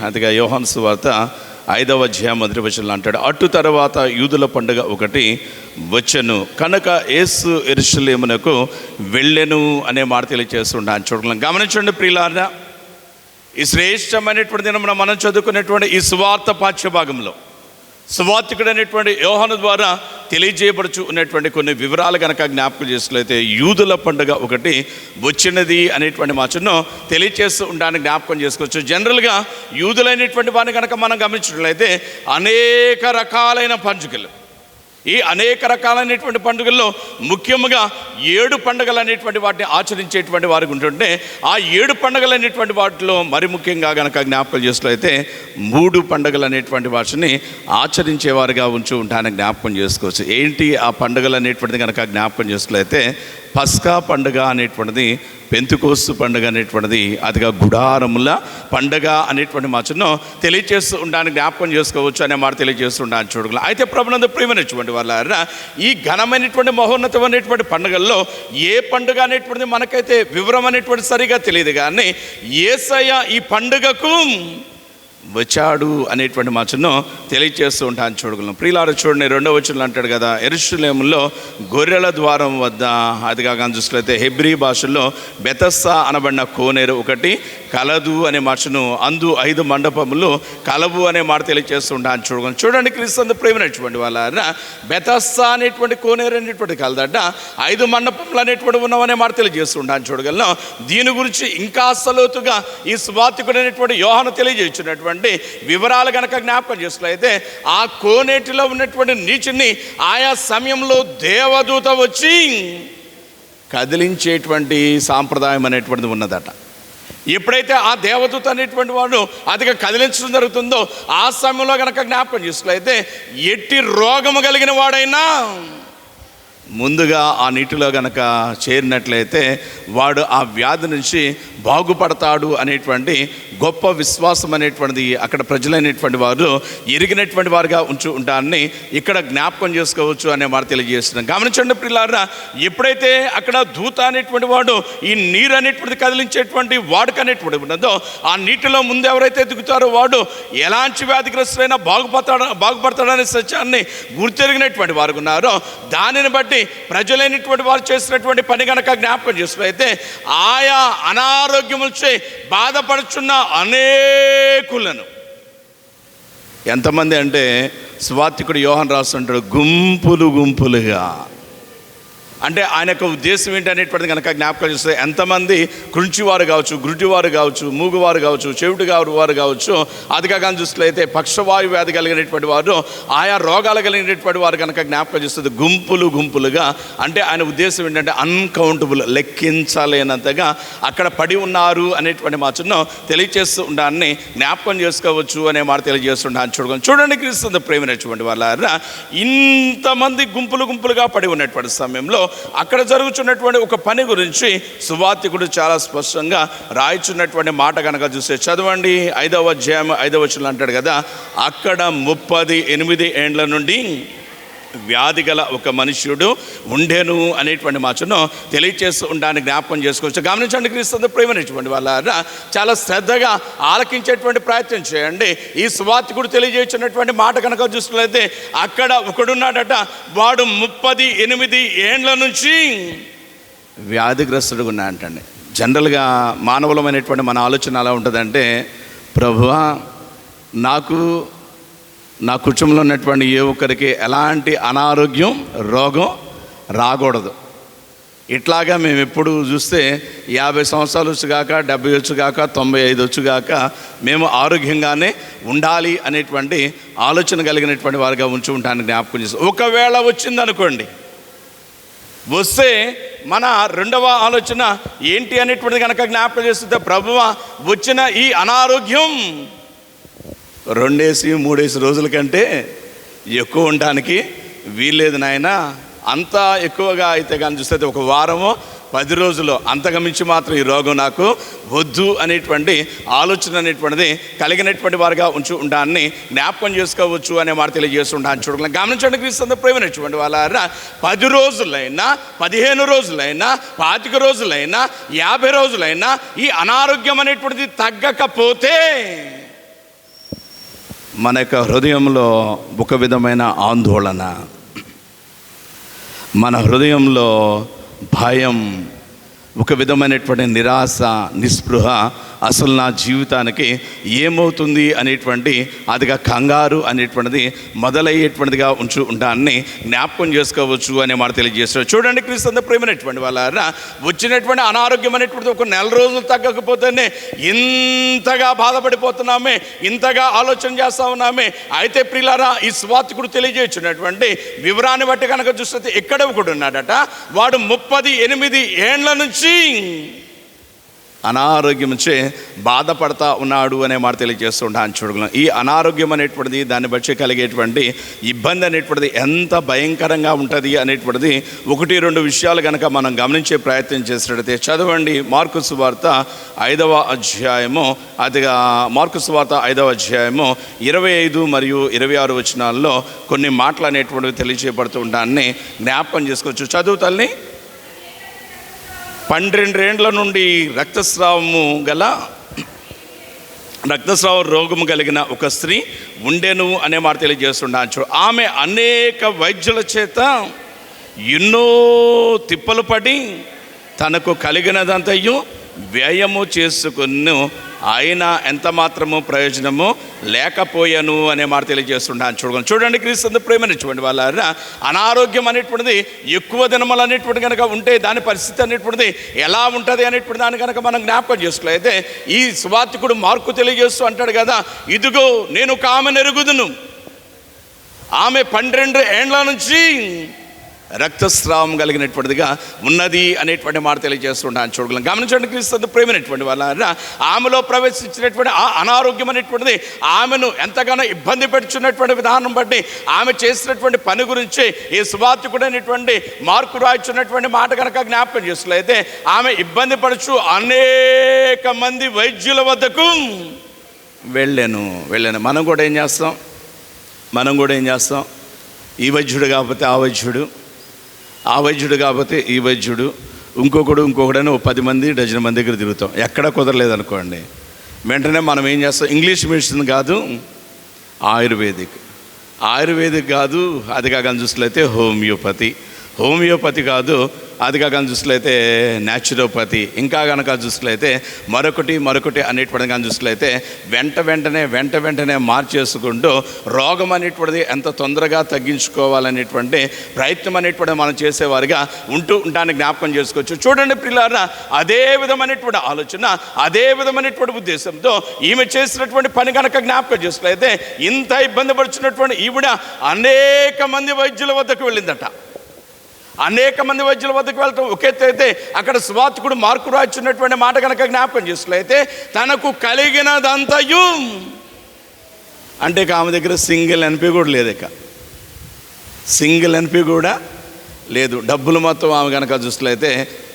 అదిగా యోహాను సువార్త 5వ అధ్యాయం 1వ వచనంలో అంటాడు, అటు తర్వాత యూదుల పండుగ ఒకటి వచ్చెను కనుక యేసు యెరూషలేమునకు వెళ్ళెను అనే మాట తెలియజేస్తుంటాను. చూడగలం. గమనించండి ప్రియులారా, ఈ శ్రేష్టమైనటువంటి దినమున మనం చదువుకునేటువంటి ఈ సువార్త పాఠ్యభాగంలో సువార్తికుడు అనేటువంటి యోహాను ద్వారా తెలియజేయబడుచు ఉన్నటువంటి కొన్ని వివరాలు కనుక జ్ఞాపకం చేసినట్లయితే యూదుల పండుగ ఒకటి వచ్చినది అనేటువంటి మాటను తెలియజేస్తూ ఉండడానికి జ్ఞాపకం చేసుకోవచ్చు. జనరల్గా యూదులైనటువంటి వారిని కనుక మనం గమనించినట్లయితే అనేక రకాలైన పండుగలు, ఈ అనేక రకాలైనటువంటి పండుగల్లో ముఖ్యంగా 7 పండుగలు అనేటువంటి వాటిని ఆచరించేటువంటి వారికి ఉంటుంటే, ఆ 7 పండుగలు అనేటువంటి వాటిలో మరి ముఖ్యంగా కనుక జ్ఞాపకం చేసినట్లయితే 3 పండుగలు అనేటువంటి వాటిని ఆచరించేవారుగా ఉంటూ ఉంటానని జ్ఞాపకం చేసుకోవచ్చు. ఏంటి ఆ పండుగలు అనేటువంటిది కనుక జ్ఞాపకం చేసినట్లయితే పస్కా పండుగ అనేటువంటిది, పెంతెకోస్తు పండుగ అనేటువంటిది, అదిగా గుడారముల పండుగ అనేటువంటి మాటను తెలియజేస్తూ ఉండడానికి జ్ఞాపకం చేసుకోవచ్చు అనే మాట తెలియజేస్తూ ఉండాలని చూడగలం. అయితే ప్రభునందు ప్రియమైనటువంటి వాళ్ళారా, ఈ ఘనమైనటువంటి మహోన్నతమైనటువంటి పండుగల్లో ఏ పండుగ అనేటువంటిది మనకైతే వివరం అనేటువంటి సరిగా తెలియదు, కానీ యేసయ్య ఈ పండుగకు వచ్చాడు అనేటువంటి మాటను తెలియజేస్తూ ఉంటాను చూడగలను. ప్రియులారా చూడండి, 2వ వచనంలో అంటాడు కదా, యెరూషలేములో గొర్రెల ద్వారం వద్ద, అదిగా చూసినట్లయితే హెబ్రీ భాషలో బెతస్సా అనబడిన కోనేరు ఒకటి కలదు అనే మాటను, అందు 5 మండపములు కలవు అనే మాట తెలియజేస్తూ ఉంటాను చూడగలను. చూడండి క్రీస్తు ప్రేమైనటువంటి వాళ్ళ, బెతస్సా అనేటువంటి కోనేరు అనేటువంటి కలదట, 5 మండపములు అనేటువంటి ఉన్నవనే మాట తెలియజేస్తూ ఉంటాను చూడగలను. దీని గురించి ఇంకా అసలోతుగా ఈ సువార్తికుడు అనేటువంటి యోహాను తెలియజేస్తున్నటువంటి వివరాలు కనుక జ్ఞాపకం చేసినట్లయితే, ఆ కోనేటిలో ఉన్నటువంటి నీటిని ఆయా సమయంలో దేవదూత వచ్చి కదిలించేటువంటి సాంప్రదాయం అనేటువంటిది ఉన్నదట. ఎప్పుడైతే ఆ దేవదూత అనేటువంటి వాడు అదిగా కదిలించడం జరుగుతుందో, ఆ సమయంలో కనుక జ్ఞాపకం చేసినట్లయితే ఎట్టి రోగము కలిగిన వాడైనా ముందుగా ఆ నీటిలో గనక చేరినట్లయితే వాడు ఆ వ్యాధి నుంచి బాగుపడతాడు అనేటువంటి గొప్ప విశ్వాసం అనేటువంటిది అక్కడ ప్రజలైనటువంటి వారు ఎరిగినటువంటి వారుగా ఉంటారని ఇక్కడ జ్ఞాపకం చేసుకోవచ్చు అనే మాట తెలియజేస్తున్నాం. గమనించండి ప్రియులారా, ఎప్పుడైతే అక్కడ దూత అనేటువంటి వాడు ఈ నీరు అనేటువంటిది కదిలించేటువంటి వాడుక అనేటువంటి ఉన్నదో, ఆ నీటిలో ముందు ఎవరైతే దిగుతారో వాడు ఎలాంటి వ్యాధిగ్రస్తులైనా బాగుపడతాడనే సత్యాన్ని గుర్తెరిగినటువంటి వారు ఉన్నారో, దానిని బట్టి ప్రజలైనటువంటి వారు చేసినటువంటి పని కనుక జ్ఞాపకం చేసినట్లయితే ఆయా అనారోగ్యములచే బాధపడుచున్న అనేకులను, ఎంతమంది అంటే సువార్తికుడు యోహాను రాస్తుంటాడు గుంపులు గుంపులుగా. అంటే ఆయన యొక్క ఉద్దేశం ఏంటనేటువంటిది కనుక జ్ఞాపకం చేస్తే, ఎంతమంది కృంచివారు కావచ్చు, గురుటివారు కావచ్చు, మూగువారు కావచ్చు, చెవిటి వారు కావచ్చు, అదిగా కానీ చూసినట్లయితే పక్షవాయు వ్యాధి కలిగినటువంటి వారు, ఆయా రోగాలు కలిగినటువంటి వారు కనుక జ్ఞాపకం చేస్తుంది గుంపులు గుంపులుగా. అంటే ఆయన ఉద్దేశం ఏంటంటే అన్కౌంటబుల్, లెక్కించలేనంతగా అక్కడ పడి ఉన్నారు అనేటువంటి మాటను తెలియజేస్తూ ఉండాలని జ్ఞాపకం చేసుకోవచ్చు అనే మాట తెలియజేస్తుంటాను చూడగలను. చూడండి క్రీస్తు ప్రేమైనటువంటి వాళ్ళ, ఇంతమంది గుంపులు గుంపులుగా పడి ఉన్నటువంటి సమయంలో అక్కడ జరుగుతున్నటువంటి ఒక పని గురించి సువార్తికుడు చాలా స్పష్టంగా రాయిచున్నటువంటి మాట కనుక చూస్తే చదవండి. 5వ అధ్యాయం 5వ వచనంలో అంటాడు కదా, అక్కడ 38 ఏండ్ల నుండి వ్యాధి గల ఒక మనుష్యుడు ఉండేను అనేటువంటి మాటను తెలియచేస్తూ ఉండడానికి జ్ఞాపకం చేసుకోవచ్చు. గమనించండి క్రీస్తు ప్రేమైనటువంటి వాళ్ళ, చాలా శ్రద్ధగా ఆలకించేటువంటి ప్రయత్నం చేయండి. ఈ సువార్తికుడు తెలియజేసినటువంటి మాట కనుక చూసినట్లయితే, అక్కడ ఒకడున్నాడట, వాడు 38 ఏండ్ల నుంచి వ్యాధిగ్రస్తుడుగా ఉన్నాడంటండి. జనరల్గా మానవులమైనటువంటి మన ఆలోచన ఎలా ఉంటుందంటే, ప్రభువా నాకు నా కుటుంబంలో ఉన్నటువంటి ఏ ఒక్కరికి ఎలాంటి అనారోగ్యం రోగం రాకూడదు. ఇట్లాగా మేము ఎప్పుడు చూస్తే 50 సంవత్సరాలు వచ్చుగాక, 70 వచ్చుగాక, 95 వచ్చుగాక మేము ఆరోగ్యంగానే ఉండాలి అనేటువంటి ఆలోచన కలిగినటువంటి వారుగా ఉంచి ఉంటానని జ్ఞాపకం చేస్తాం. ఒకవేళ వచ్చిందనుకోండి, వస్తే మన రెండవ ఆలోచన ఏంటి అనేటువంటిది కనుక జ్ఞాపకం చేస్తుంటే, ప్రభువా వచ్చిన ఈ అనారోగ్యం 2-3 రోజుల కంటే ఎక్కువ ఉండడానికి వీల్లేదు నాయన. అంతా ఎక్కువగా అయితే కానీ చూస్తే 1 వారమో 10 రోజులు, అంతకు మించి మాత్రం ఈ రోగం నాకు వద్దు అనేటువంటి ఆలోచన అనేటువంటిది కలిగినటువంటి వారుగా ఉండాలని జ్ఞాపకం చేసుకోవచ్చు అనే మాట తెలియజేస్తుంటాను చూడగలను. గమనించండి క్రీస్తు ప్రేమైనటువంటి వాళ్ళ, 10 రోజులైనా 15 రోజులైనా 25 రోజులైనా 50 రోజులైనా ఈ అనారోగ్యం అనేటువంటిది తగ్గకపోతే మన యొక్క హృదయంలో ఒక విధమైన ఆందోళన, మన హృదయంలో భయం, ఒక విధమైనటువంటి నిరాశ, నిస్పృహ, అసలు నా జీవితానికి ఏమవుతుంది అనేటువంటి అదిగా కంగారు అనేటువంటిది మొదలయ్యేటువంటిదిగా ఉంటాన్ని జ్ఞాపకం చేసుకోవచ్చు అనే మాట తెలియజేస్తారు. చూడండి, క్రీస్తు ప్రేమైనటువంటి వాళ్ళారా, వచ్చినటువంటి అనారోగ్యం అనేటువంటిది ఒక నెల రోజులు తగ్గకపోతేనే ఇంతగా బాధపడిపోతున్నామే, ఇంతగా ఆలోచన చేస్తూ ఉన్నామే. అయితే ప్రియులారా, ఈ సువార్తికుడు తెలియజేస్తున్నటువంటి వివరాన్ని బట్టి కనుక చూస్తే ఎక్కడ ఒకడు ఉన్నాడట, వాడు 38 ఏండ్ల నుంచి అనారోగ్యం నుంచే బాధపడతా ఉన్నాడు అనే మాట తెలియజేస్తుంటాను. చూడగలం ఈ అనారోగ్యం అనేటువంటిది, దాన్ని బట్టి కలిగేటువంటి ఇబ్బంది అనేటువంటిది ఎంత భయంకరంగా ఉంటుంది అనేటువంటిది 1-2 విషయాలు కనుక మనం గమనించే ప్రయత్నం చేసినట్టయితే చదవండి. మార్కు సువార్త 5వ అధ్యాయము, అదిగా మార్కు సువార్త 5వ అధ్యాయము 25 మరియు 26 వచనాల్లో కొన్ని మాటలు అనేటువంటివి తెలియజేయబడుతూ ఉంటాన్ని జ్ఞాపకం చేసుకోవచ్చు. చదువు తల్లి. 12 ఏండ్ల నుండి రక్తస్రావ రోగము కలిగిన ఒక స్త్రీ ఉండెను అనే మాట తెలియజేస్తున్నాను. ఆమె అనేక వైద్యుల చేత ఎన్నో తిప్పలు పడి తనకు కలిగినదంతయు వ్యయము చేసుకును, అయినా ఎంత మాత్రము ప్రయోజనము లేకపోయాను అనే మాట తెలియజేస్తున్నాను. చూడండి, క్రీస్తు ప్రేమనిచ్చుకోండి వాళ్ళారా, అనారోగ్యం అనేటువంటిది ఎక్కువ దినములు అనేటువంటి కనుక ఉంటే దాని పరిస్థితి అనేటువంటిది ఎలా ఉంటుంది అనేటువంటి దాన్ని కనుక మనం జ్ఞాపకం చేసుకోలేతే, ఈ సువార్తికుడు మార్కు తెలియజేస్తూ అంటాడు కదా, ఇదిగో నేను ఒక ఆమెను ఎరుగుదును, ఆమె 12 ఏండ్ల నుంచి రక్తస్రావం కలిగినటువంటిదిగా ఉన్నది అనేటువంటి మాట తెలియజేస్తున్నాను. చూడగలం. గమనించండి, క్రీస్తు ప్రేమైనటువంటి వాళ్ళ ఆమెలో ప్రవేశించినటువంటి ఆ అనారోగ్యం అనేటువంటిది ఆమెను ఎంతగానో ఇబ్బంది పెడుచున్నటువంటి విధానం బట్టి, ఆమె చేసినటువంటి పని గురించి ఈ సువార్తికుడు అనేటువంటి మార్కు రాయించున్నటువంటి మాట కనుక జ్ఞాపకం చేసినట్లయితే, ఆమె ఇబ్బంది పడుచు అనేక మంది వైద్యుల వద్దకు వెళ్ళాను. మనం కూడా ఏం చేస్తాం? ఈ వైద్యుడు కాకపోతే ఆ వైద్యుడు, ఆ వైద్యుడు కాకపోతే ఈ వైద్యుడు, ఇంకొకడని 10 మంది 12 మంది దగ్గర తిరుగుతాం. ఎక్కడ కుదరలేదనుకోండి, వెంటనే మనం ఏం చేస్తాం? ఇంగ్లీష్ మెడిసిన్ కాదు, ఆయుర్వేదిక్ కాదు, అది కాక చూసినట్లయితే హోమియోపతి కాదు, అది కాక చూసినట్లయితే న్యాచురోపతి, ఇంకా కనుక చూసినట్లయితే మరొకటి అనేటువంటి కానీ చూసినట్లయితే వెంటనే మార్చేసుకుంటూ రోగం అనేటువంటిది ఎంత తొందరగా తగ్గించుకోవాలనేటువంటి ప్రయత్నం అనేటువంటిది మనం చేసేవారిగా ఉంటానికి జ్ఞాపకం చేసుకోవచ్చు. చూడండి ప్రియులారా, అదే విధమైనటువంటి ఆలోచన, అదే విధమైనటువంటి ఉద్దేశంతో ఈమె చేసినటువంటి పని కనుక జ్ఞాపకం చేసుకున్నట్లయితే, ఇంత ఇబ్బంది పడుతున్నటువంటి ఈవిడ అనేక మంది వైద్యుల వద్దకు వెళ్ళిందట. అనేక మంది వైద్యుల వద్దకు వెళ్ళటం ఒక ఎత్తు అయితే, అక్కడ సువార్తికుడు మార్కు రాయించున్నటువంటి మాట కనుక జ్ఞాపకం చేసుకున్నట్లయితే, తనకు కలిగినదంతయు అంటే ఆమె దగ్గర సింగిల్ ఎన్పి కూడా లేదు. డబ్బులు మొత్తం ఆమె కనుక చూసినట్లయితే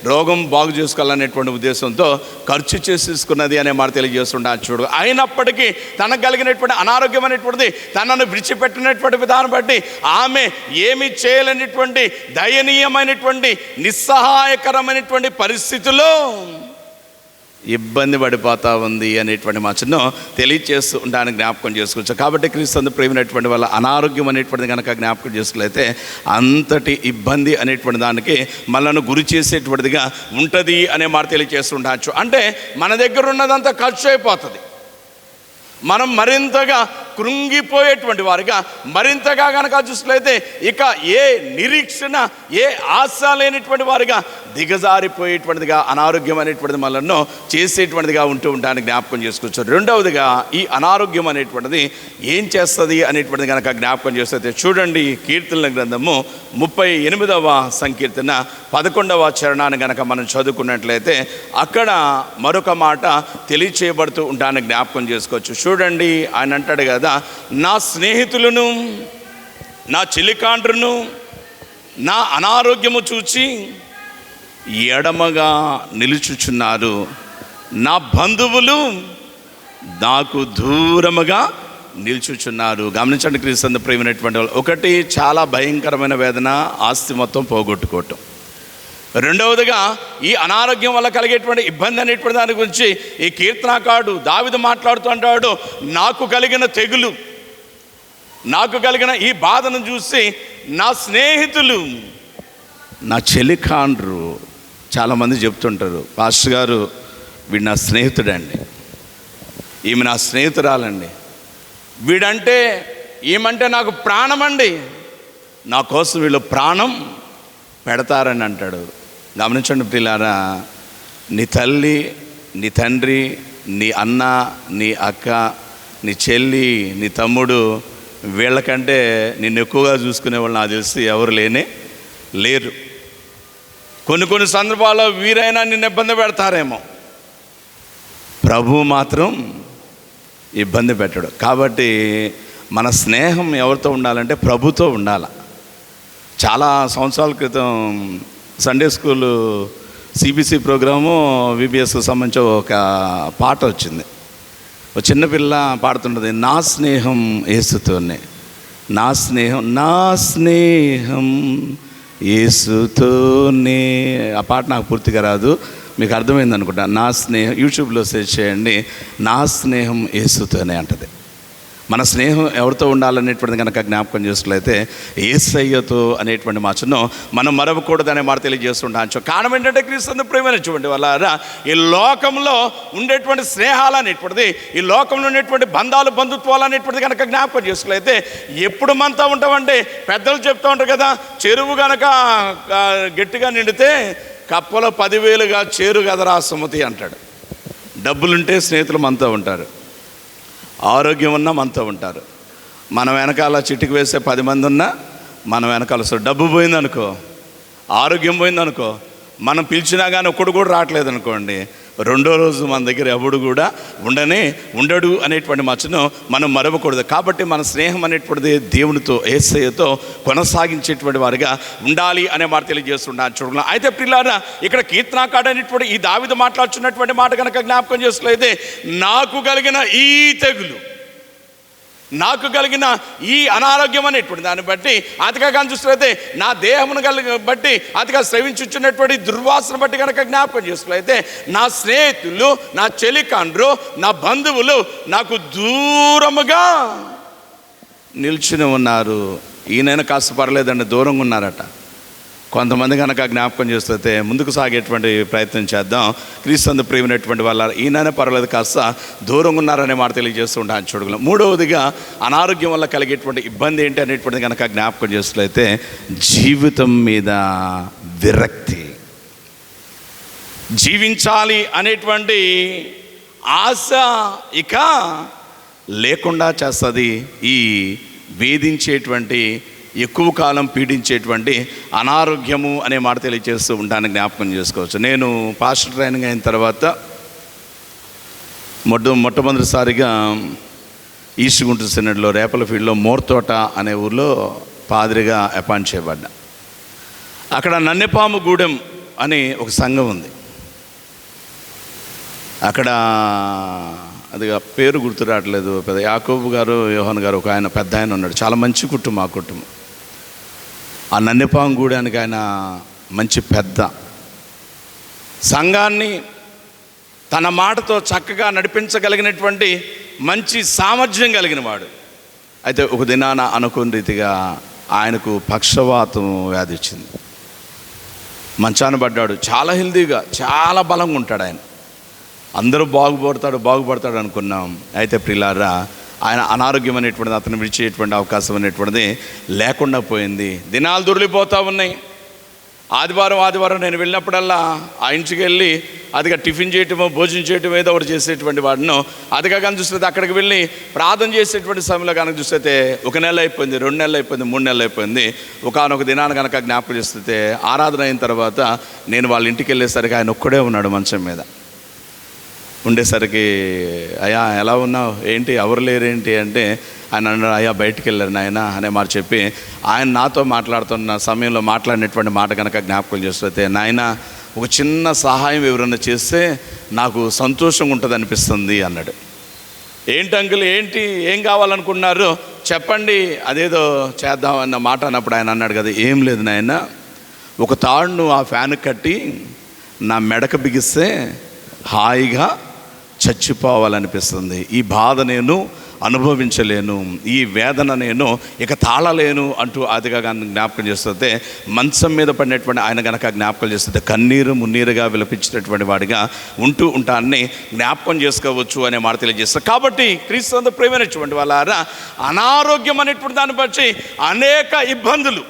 రోగం బాగు చేసుకోవాలనేటువంటి ఉద్దేశంతో ఖర్చు చేసేసుకున్నది అనే మాట తెలియజేస్తుంటాను. చూడు, అయినప్పటికీ తనకు కలిగినటువంటి అనారోగ్యం అనేటువంటిది తనను విడిచిపెట్టినటువంటి విధానం బట్టి ఆమె ఏమి చేయలేనటువంటి దయనీయమైనటువంటి నిస్సహాయకరమైనటువంటి పరిస్థితుల్లో ఇబ్బంది పడిపోతూ ఉంది అనేటువంటి మాటను తెలియచేస్తూ ఉండడానికి జ్ఞాపకం చేసుకోవచ్చు. కాబట్టి క్రీస్తు ప్రేమైనటువంటి వాళ్ళ అనారోగ్యం అనేటువంటిది కనుక జ్ఞాపకం చేసుకోలేతే, అంతటి ఇబ్బంది అనేటువంటి దానికి మనల్ని గురి చేసేటువంటిదిగా ఉంటుంది అనే మాట తెలియచేస్తుండవచ్చు. అంటే మన దగ్గర ఉన్నదంతా ఖర్చు అయిపోతుంది, మనం మరింతగా కృంగిపోయేటువంటి వారిగా, మరింతగా కనుక చూసినట్లయితే ఇక ఏ నిరీక్షణ, ఏ ఆశ లేనిటువంటి వారిగా దిగజారిపోయేటువంటిదిగా అనారోగ్యం అనేటువంటిది మనల్ని చేసేటువంటిదిగా ఉంటానికి జ్ఞాపకం చేసుకోవచ్చు. రెండవదిగా, ఈ అనారోగ్యం అనేటువంటిది ఏం చేస్తుంది అనేటువంటిది కనుక జ్ఞాపకం చేస్తే చూడండి, కీర్తనల గ్రంథము 38వ సంకీర్తన 11వ చరణాన్ని కనుక మనం చదువుకున్నట్లయితే అక్కడ మరొక మాట తెలియచేయబడుతూ ఉంటానికి జ్ఞాపకం చేసుకోవచ్చు. చూడండి, ఆయన అంటాడు కదా, నా స్నేహితులను, నా చెలికాండ్రును నా అనారోగ్యము చూచి ఎడమగా నిలుచుచున్నారు, నా బంధువులు నాకు దూరముగా నిలుచుచున్నారు. గమనించండి క్రీస్తు ప్రేమైనటువంటి వాళ్ళు, ఒకటి చాలా భయంకరమైన వేదన, ఆస్తి మొత్తం పోగొట్టుకోవటం. రెండవదిగా, ఈ అనారోగ్యం వల్ల కలిగేటువంటి ఇబ్బంది అనేటువంటి దాని గురించి ఈ కీర్తనాకారుడు దావీదు మాట్లాడుతూ అంటాడు, నాకు కలిగిన తెగులు, నాకు కలిగిన ఈ బాధను చూసి నా స్నేహితులు, నా చెలికాండ్రు చాలామంది చెప్తుంటారు, పాస్టర్ గారు వీడు నా స్నేహితుడండి, ఈమె నా స్నేహితురాలండి, వీడంటే ఏమంటే నాకు ప్రాణమండి, నా కోసం వీళ్ళు ప్రాణం పెడతారని అంటాడు. గమనించండి ప్రియులారా, నీ తల్లి, నీ తండ్రి, నీ అన్న, నీ అక్క, నీ చెల్లి, నీ తమ్ముడు, వీళ్ళకంటే నిన్ను ఎక్కువగా చూసుకునే వాళ్ళు నాకు తెలిసి ఎవరు లేరు. కొన్ని సందర్భాల్లో వీరైనా నిన్ను ఇబ్బంది పెడతారేమో, ప్రభువు మాత్రం ఇబ్బంది పెట్టడు. కాబట్టి మన స్నేహం ఎవరితో ఉండాలంటే ప్రభుతో ఉండాలి. చాలా సంవత్సరాల క్రితం సండే స్కూలు సిబిసి ప్రోగ్రాము విబిఎస్కు సంబంధించి ఒక పాట వచ్చింది. ఒక చిన్నపిల్ల పాడుతుంటుంది, నా స్నేహం యేసుతోనే, నా స్నేహం యేసుతోనే. ఆ పాట నాకు పూర్తిగా రాదు, మీకు అర్థమైంది అనుకుంటా. నా స్నేహం యూట్యూబ్లో సెర్చ్ చేయండి, నా స్నేహం యేసుతోనే అంటది. మన స్నేహం ఎవరితో ఉండాలనేటువంటిది కనుక జ్ఞాపకం చేసుకున్నట్లయితే యేసయ్యతో అనేటువంటి మాటను మనం మరవకూడదనే మాట తెలియజేస్తుంటాను. కారణం ఏంటంటే క్రీస్తు ప్రేమైనటువంటి వాళ్ళారా, ఈ లోకంలో ఉండేటువంటి స్నేహాలు అనేటువంటిది, ఈ లోకంలో ఉండేటువంటి బంధాలు, బంధుత్వాలు అనేటువంటిది కనుక జ్ఞాపకం చేసుకున్నట్లయితే ఎప్పుడు మనతో ఉంటామంటే, పెద్దలు చెప్తూ ఉంటారు కదా, చెరువు కనుక గట్టిగా నిండితే కప్పలో 10,000గా చేరు కదరా సుమతి అంటాడు. డబ్బులుంటే స్నేహితులు మనతో ఉంటారు, ఆరోగ్యం ఉన్నా మనతో ఉంటారు. మనం వెనకాల చిటికి వేస్తే 10 మంది ఉన్నా మనం వెనకాల వస్తారు. డబ్బు పోయిందనుకో, ఆరోగ్యం పోయిందనుకో, మనం పిలిచినా కానీ ఒక్కడు కూడా రావట్లేదు అనుకోండి, రెండో రోజు మన దగ్గర ఎవడు కూడా ఉండడు అనేటువంటి మచ్చను మనం మరవకూడదు. కాబట్టి మన స్నేహం అనేటువంటిది దేవునితో, యేసయ్యతో కొనసాగించేటువంటి వారిగా ఉండాలి అనే మాట తెలియజేస్తున్నాను. చూడాలి. అయితే ప్రియులారా, ఇక్కడ కీర్తనాకారుడు అనేటువంటి ఈ దావీదు మాట్లాడుతున్నటువంటి మాట కనుక జ్ఞాపకం చేసుకున్నట్లయితే, నాకు కలిగిన ఈ తెగులు, నాకు కలిగిన ఈ అనారోగ్యం అనేటువంటి దాన్ని బట్టి, అతిగా చూసినట్లయితే నా దేహమును బట్టి అతిగా శ్రవించున్నటువంటి దుర్వాసన బట్టి కనుక జ్ఞాపకం చేసుకున్నట్లయితే, నా స్నేహితులు, నా చెలికాండ్రు, నా బంధువులు నాకు దూరముగా నిల్చుని ఉన్నారు. ఈయనైనా కాస్త పర్లేదండి, దూరంగా ఉన్నారట. కొంతమంది కనుక జ్ఞాపకం చేస్తే ముందుకు సాగేటువంటి ప్రయత్నం చేద్దాం. క్రీస్తు ప్రియమైనటువంటి వాళ్ళ ఈయననే పర్వాలేదు, కాస్త దూరంగా ఉన్నారనే మాట తెలియజేస్తూ ఉంటాను. చూడగలం. మూడవదిగా, అనారోగ్యం వల్ల కలిగేటువంటి ఇబ్బంది ఏంటి అనేటువంటిది కనుక జ్ఞాపకం చేస్తున్నట్లయితే, జీవితం మీద విరక్తి. జీవించాలి అనేటువంటి ఆశ ఇక లేకుండా చేస్తుంది ఈ వేధించేటువంటి, ఎక్కువ కాలం పీడించేటువంటి అనారోగ్యము అనే మాట తెలియజేస్తూ ఉంటాను. జ్ఞాపకం చేసుకోవచ్చు. నేను పాస్టర్ ట్రైనింగ్ అయిన తర్వాత మొట్టమొదటిసారిగా ఈస్ట్ గుంటూరు సెనెట్లో రేపల ఫీల్డ్లో మోర్తోట అనే ఊర్లో పాదిరిగా అపాయింట్ చేయబడ్డా. అక్కడ నన్నెపాము గూడెం అని ఒక సంఘం ఉంది. అక్కడ అది పేరు గుర్తు రావట్లేదు, పెద్ద యాకోబు గారు, యోహాన్ గారు, ఒక ఆయన పెద్ద ఆయన ఉన్నాడు. చాలా మంచి కుటుంబం ఆ కుటుంబం. ఆ నన్నెపాము గూడానికి ఆయన మంచి పెద్ద, సంఘాన్ని తన మాటతో చక్కగా నడిపించగలిగినటువంటి మంచి సామర్థ్యం కలిగిన వాడు. అయితే ఒక దినాన అనుకున్న రీతిగా ఆయనకు పక్షవాతం వ్యాధి వచ్చింది. మంచాన పడ్డాడు. చాలా హెల్దీగా, చాలా బలంగా ఉంటాడు ఆయన. అందరూ బాగుపడతాడు అనుకున్నాం. అయితే ప్రియులారా, ఆయన అనారోగ్యం అనేటువంటిది అతను విడిచేటువంటి అవకాశం అనేటువంటిది లేకుండా పోయింది. దినాలు దొరికిపోతూ ఉన్నాయి. ఆదివారం నేను వెళ్ళినప్పుడల్లా ఆ ఇంటికి వెళ్ళి అదిగా టిఫిన్ చేయటమో, భోజనం చేయటమో ఏదో ఒకటి చేసేటువంటి వాడిను. అదిగా కానీ చూస్తే అక్కడికి వెళ్ళి ప్రార్థన చేసేటువంటి సమయంలో కనుక చూస్తే 1 నెల అయిపోయింది, 2 నెలలు అయిపోయింది, 3 నెలలు అయిపోయింది. ఒకనొక దినాన్ని కనుక జ్ఞాపకం చేస్తే, ఆరాధన అయిన తర్వాత నేను వాళ్ళ ఇంటికి వెళ్ళేసరికి ఆయన ఒక్కడే ఉన్నాడు మంచం మీద. ఉండేసరికి, అయ్యా ఎలా ఉన్నావు, ఏంటి, ఎవరు లేరేంటి అంటే, ఆయన అన్నాడు, అయ్యా బయటికి వెళ్ళారు నాయన అనే మాట చెప్పి, ఆయన నాతో మాట్లాడుతున్న సమయంలో మాట్లాడినటువంటి మాట కనుక జ్ఞాపకం చేస్తే, నాయన ఒక చిన్న సహాయం ఎవరైనా చేస్తే నాకు సంతోషంగా ఉంటుంది అనిపిస్తుంది అన్నాడు. ఏంటి అంకుల్, ఏంటి, ఏం కావాలనుకున్నారు చెప్పండి, అదేదో చేద్దామన్న మాట అన్నప్పుడు ఆయన అన్నాడు కదా, ఏం లేదు నాయన, ఒక తాడును ఆ ఫ్యాన్ కట్టి నా మెడకు బిగిస్తే హాయిగా చచ్చిపోవాలనిపిస్తుంది. ఈ బాధ నేను అనుభవించలేను, ఈ వేదన నేను ఇక తాళలేను అంటూ ఆదిగా జ్ఞాపకం చేస్తుంటే, మంచం మీద పడినటువంటి ఆయన గనక జ్ఞాపకం చేస్తుంటే కన్నీరు మున్నీరుగా విలపించినటువంటి వాడిగా ఉంటూ ఉంటాన్ని జ్ఞాపకం చేసుకోవచ్చు అనే మాట తెలియజేస్తారు. కాబట్టి క్రీస్తు ప్రేమైనటువంటి వాళ్ళారా, అనారోగ్యం అనేటువంటి దాన్ని బట్టి అనేక ఇబ్బందులు,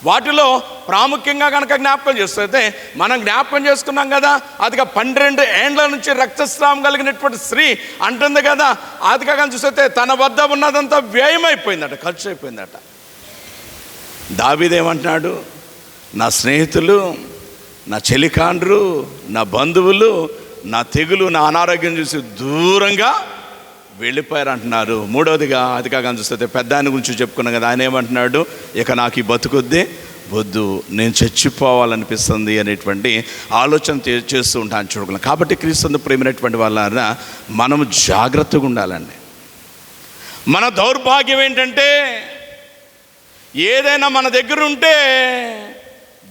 వాటిలో ప్రాముఖ్యంగా కనుక జ్ఞాపకం చేస్తే మనం జ్ఞాపకం చేసుకున్నాం కదా, అదిగా 12 ఏండ్ల నుంచి రక్తస్రావం కలిగినటువంటి స్త్రీ అంటుంది కదా, అదిగా కానీ చూస్తే తన వద్ద ఉన్నదంతా వ్యయమైపోయిందట, ఖర్చు అయిపోయిందట. దావీదేమంటున్నాడు, నా స్నేహితులు, నా చెలికాండ్రు, నా బంధువులు నా తెగులు, నా అనారోగ్యం చూసి దూరంగా వెళ్ళిపోయారు అంటున్నారు. మూడవదిగా అది కాక చూస్తే పెద్ద ఆయన గురించి చెప్పుకున్నాం కదా, ఆయన ఏమంటున్నాడు, ఇక నాకు ఈ బతుకొద్దే వద్దు, నేను చచ్చిపోవాలనిపిస్తుంది అనేటువంటి ఆలోచన చేస్తూ ఉంటాను చూడగలం. కాబట్టి క్రీస్తు ప్రేమైనటువంటి వాళ్ళ మనం జాగ్రత్తగా ఉండాలండి. మన దౌర్భాగ్యం ఏంటంటే ఏదైనా మన దగ్గర ఉంటే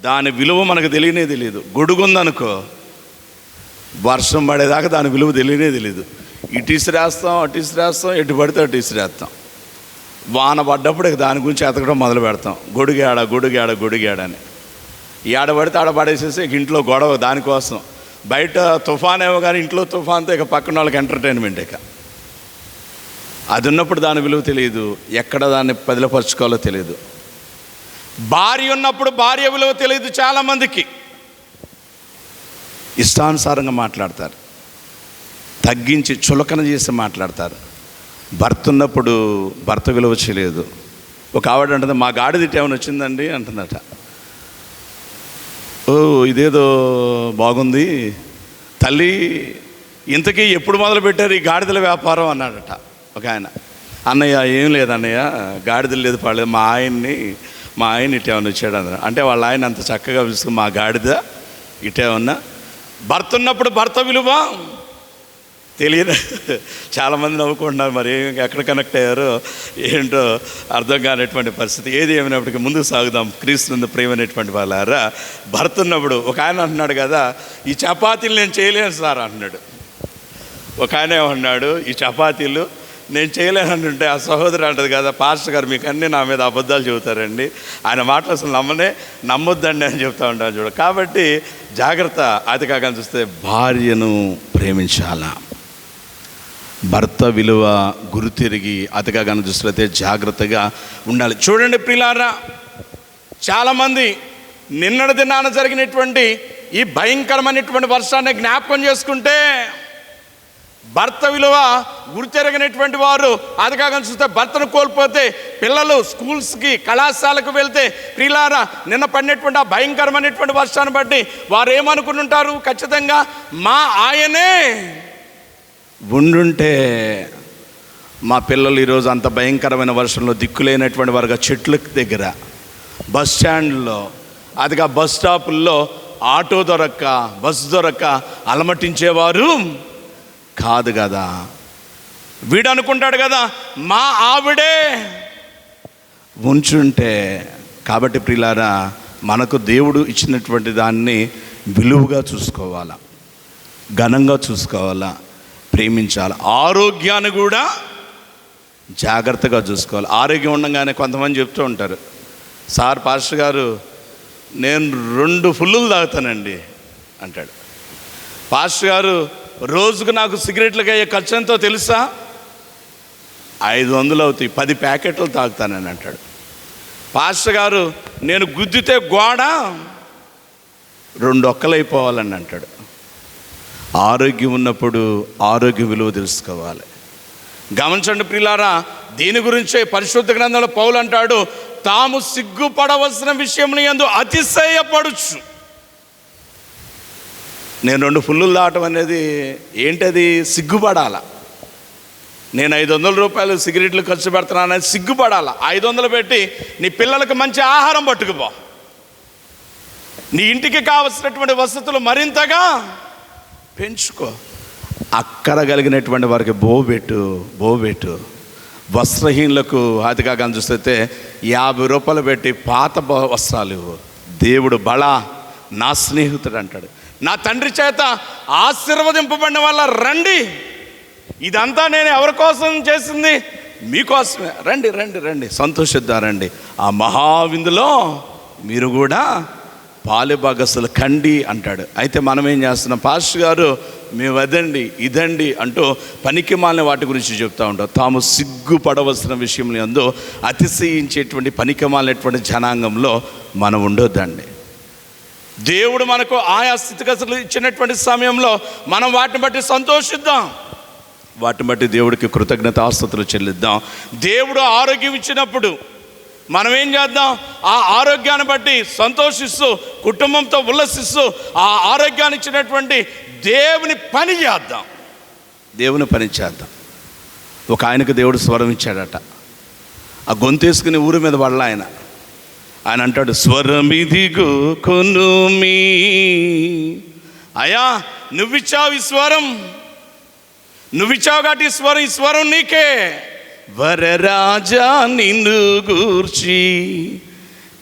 దాని విలువ మనకు తెలియదు. గొడుగుందనుకో, వర్షం పడేదాకా దాని విలువ తెలియదు. ఇటు ఇసిరేస్తాం, అటు ఇసిరేస్తాం, ఎటు పడితే అటు ఇసిరేస్తాం. వాన పడ్డప్పుడు దాని గురించి ఎతకడం మొదలు పెడతాం, గొడుగాడని. ఏడ పడితే ఆడ పడేసేసి ఇంట్లో గొడవ దానికోసం. బయట తుఫాన్ ఏమో కానీ ఇంట్లో తుఫాన్తో ఇక పక్కన వాళ్ళకి ఎంటర్టైన్మెంట్. ఇక అది ఉన్నప్పుడు దాని విలువ తెలియదు, ఎక్కడ దాన్ని పదిలపరచుకోవాలో తెలియదు. భార్య ఉన్నప్పుడు భార్య విలువ తెలియదు. చాలామందికి ఇష్టానుసారంగా మాట్లాడతారు, తగ్గించి చులకన చేసి మాట్లాడతారు. భర్త ఉన్నప్పుడు భర్త విలువ చేయలేదు. ఒక ఆవిడ అంటుంది, మా గాడిదిట ఏమైనా వచ్చిందండి అంటుందట. ఓ ఇదేదో బాగుంది తల్లి, ఇంతకీ ఎప్పుడు మొదలు పెట్టారు ఈ గాడిదల వ్యాపారం అన్నాడట ఒక ఆయన. అన్నయ్య ఏం లేదన్నయ్య, గాడిదలు లేదు పడలేదు, మా ఆయన ఇటేమన్నా వచ్చాడు అన్న. అంటే వాళ్ళ ఆయన అంత చక్కగా పిలుచుకుని మా గాడిద ఇటేమన్నా. భర్త ఉన్నప్పుడు భర్త విలువ తెలియదు. చాలామంది నవ్వుకుంటున్నారు, మరి ఎక్కడ కనెక్ట్ అయ్యారో ఏంటో అర్థం కానటువంటి పరిస్థితి. ఏది ఏమైనప్పటికీ ముందుకు సాగుదాం. క్రీస్తు ప్రేమైనటువంటి వాళ్ళారా, భర్త ఉన్నప్పుడు ఒక ఆయన అంటున్నాడు కదా, ఈ చపాతీలు నేను చేయలేను సార్ అంటున్నాడు. ఒక ఆయన ఏమన్నాడు, ఈ చపాతీలు నేను చేయలేను అంటుంటే ఆ సహోదరు అంటది కదా, పాస్టర్ గారు మీకు అన్నీ నా మీద అబద్ధాలు చెబుతారండి, ఆయన మాటలు అసలు నమ్మొద్దండి అని చెప్తా ఉంటాను చూడ. కాబట్టి జాగ్రత్త. అది కాక చూస్తే భార్యను ప్రేమించాలా, భర్త విలువ గుర్తిరిగి అతిగా కానీ చూస్తే జాగ్రత్తగా ఉండాలి. చూడండి ప్రియులారా, చాలామంది నిన్నటి దినాన జరిగినటువంటి ఈ భయంకరమైనటువంటి వర్షాన్ని జ్ఞాపకం చేసుకుంటే భర్త విలువ గుర్తెరగినటువంటి వారు అదిగా కానీ చూస్తే భర్తను కోల్పోతే, పిల్లలు స్కూల్స్కి కళాశాలకు వెళ్తే ప్రియులారా, నిన్న పడినటువంటి ఆ భయంకరమైనటువంటి వర్షాన్ని బట్టి వారు ఏమనుకుని ఉంటారు, ఖచ్చితంగా మా ఆయనే ఉండుంటే మా పిల్లలు ఈరోజు అంత భయంకరమైన వర్షంలో దిక్కులేనటువంటి వారుగా చెట్ల దగ్గర, బస్ స్టాండ్లో, అదిగా బస్ స్టాపుల్లో ఆటో దొరక్క, బస్సు దొరక్క అలమటించేవారు కాదు కదా. వీడు అనుకుంటాడు కదా మా ఆవిడే ఉంచుంటే. కాబట్టి ప్రియులారా, మనకు దేవుడు ఇచ్చినటువంటి దాన్ని విలువగా చూసుకోవాలా, ఘనంగా చూసుకోవాలా, ప్రేమించాలి. ఆరోగ్యాన్ని కూడా జాగ్రత్తగా చూసుకోవాలి. ఆరోగ్యం ఉండగానే కొంతమంది చెప్తూ ఉంటారు, సార్ పాస్టర్ గారు నేను 2 ఫుల్లులు తాగుతానండి అంటాడు. పాస్టర్ గారు రోజుకు నాకు సిగరెట్లకు అయ్యే ఖర్చు ఎంతో తెలుసా, 500 అవుతాయి, 10 ప్యాకెట్లు తాగుతానని అంటాడు. పాస్టర్ గారు నేను గుద్దితే గోడ 2 ఒక్కలైపోవాలని అంటాడు. ఆరోగ్యం ఉన్నప్పుడు ఆరోగ్య విలువ తెలుసుకోవాలి. గమనించండి ప్రియులారా, దీని గురించే పరిశుద్ధ గ్రంథంలో పౌలు అంటాడు, తాము సిగ్గుపడవలసిన విషయంలో యందు అతిశయపడుచు. నేను 2 ఫుల్లులు దాటం అనేది ఏంటది, సిగ్గుపడాల. నేను 500 రూపాయలు సిగరెట్లు ఖర్చు పెడుతున్నానని సిగ్గుపడాల. 500 పెట్టి నీ పిల్లలకు మంచి ఆహారం పట్టుకుపో, నీ ఇంటికి కావలసినటువంటి వసతులు మరింతగా పెంచుకో. అక్కడ కలిగినటువంటి వారికి బోబెట్టు. వస్త్రహీనులకు అతిగా కానీ చూస్తే 50 రూపాయలు పెట్టి పాత వస్త్రాలు ఇవ్వు. దేవుడు బలా నా స్నేహితుడు అంటాడు, నా తండ్రి చేత ఆశీర్వదింపబడిన వాళ్ళ రండి, ఇదంతా నేను ఎవరి కోసం చేసింది? మీకోసమే. రండి రండి రండి, సంతోషిద్దారండి. ఆ మహావిందులో మీరు కూడా పాలుభాగస్తులు కండి అంటాడు. అయితే మనం ఏం చేస్తున్నాం? పాస్టర్ గారు మేము అదండి ఇదండి అంటూ పనికి మాలిన వాటి గురించి చెప్తూ ఉంటాం. తాము సిగ్గుపడవలసిన విషయంలో అందు అతిశయించేటువంటి పనికి మాలినటువంటి జనాంగంలో మనం ఉండొద్దండి. దేవుడు మనకు ఆయా స్థితిగతులు ఇచ్చినటువంటి సమయంలో మనం వాటిని బట్టి సంతోషిద్దాం, వాటిని బట్టి దేవుడికి కృతజ్ఞతాస్తుతులు చెల్లిద్దాం. దేవుడు ఆరోగ్యం ఇచ్చినప్పుడు మనం ఏం చేద్దాం? ఆ ఆరోగ్యాన్ని బట్టి సంతోషిస్తూ కుటుంబంతో ఉల్లసిస్తూ ఆ ఆరోగ్యాన్ని ఇచ్చినటువంటి దేవుని పని చేద్దాం, దేవుని పని చేద్దాం. ఒక ఆయనకు దేవుడు స్వరం ఇచ్చాడట. ఆ గొంతేసుకుని ఊరి మీద పడలా ఆయన అంటాడు, స్వరమిదిగో కొనుమీ. అయ్యా నువ్విచ్చావు ఈ స్వరం, నువ్విచ్చావు కాబట్టి ఈ స్వరం నీకే. వరరాజా నిన్ను గూర్చి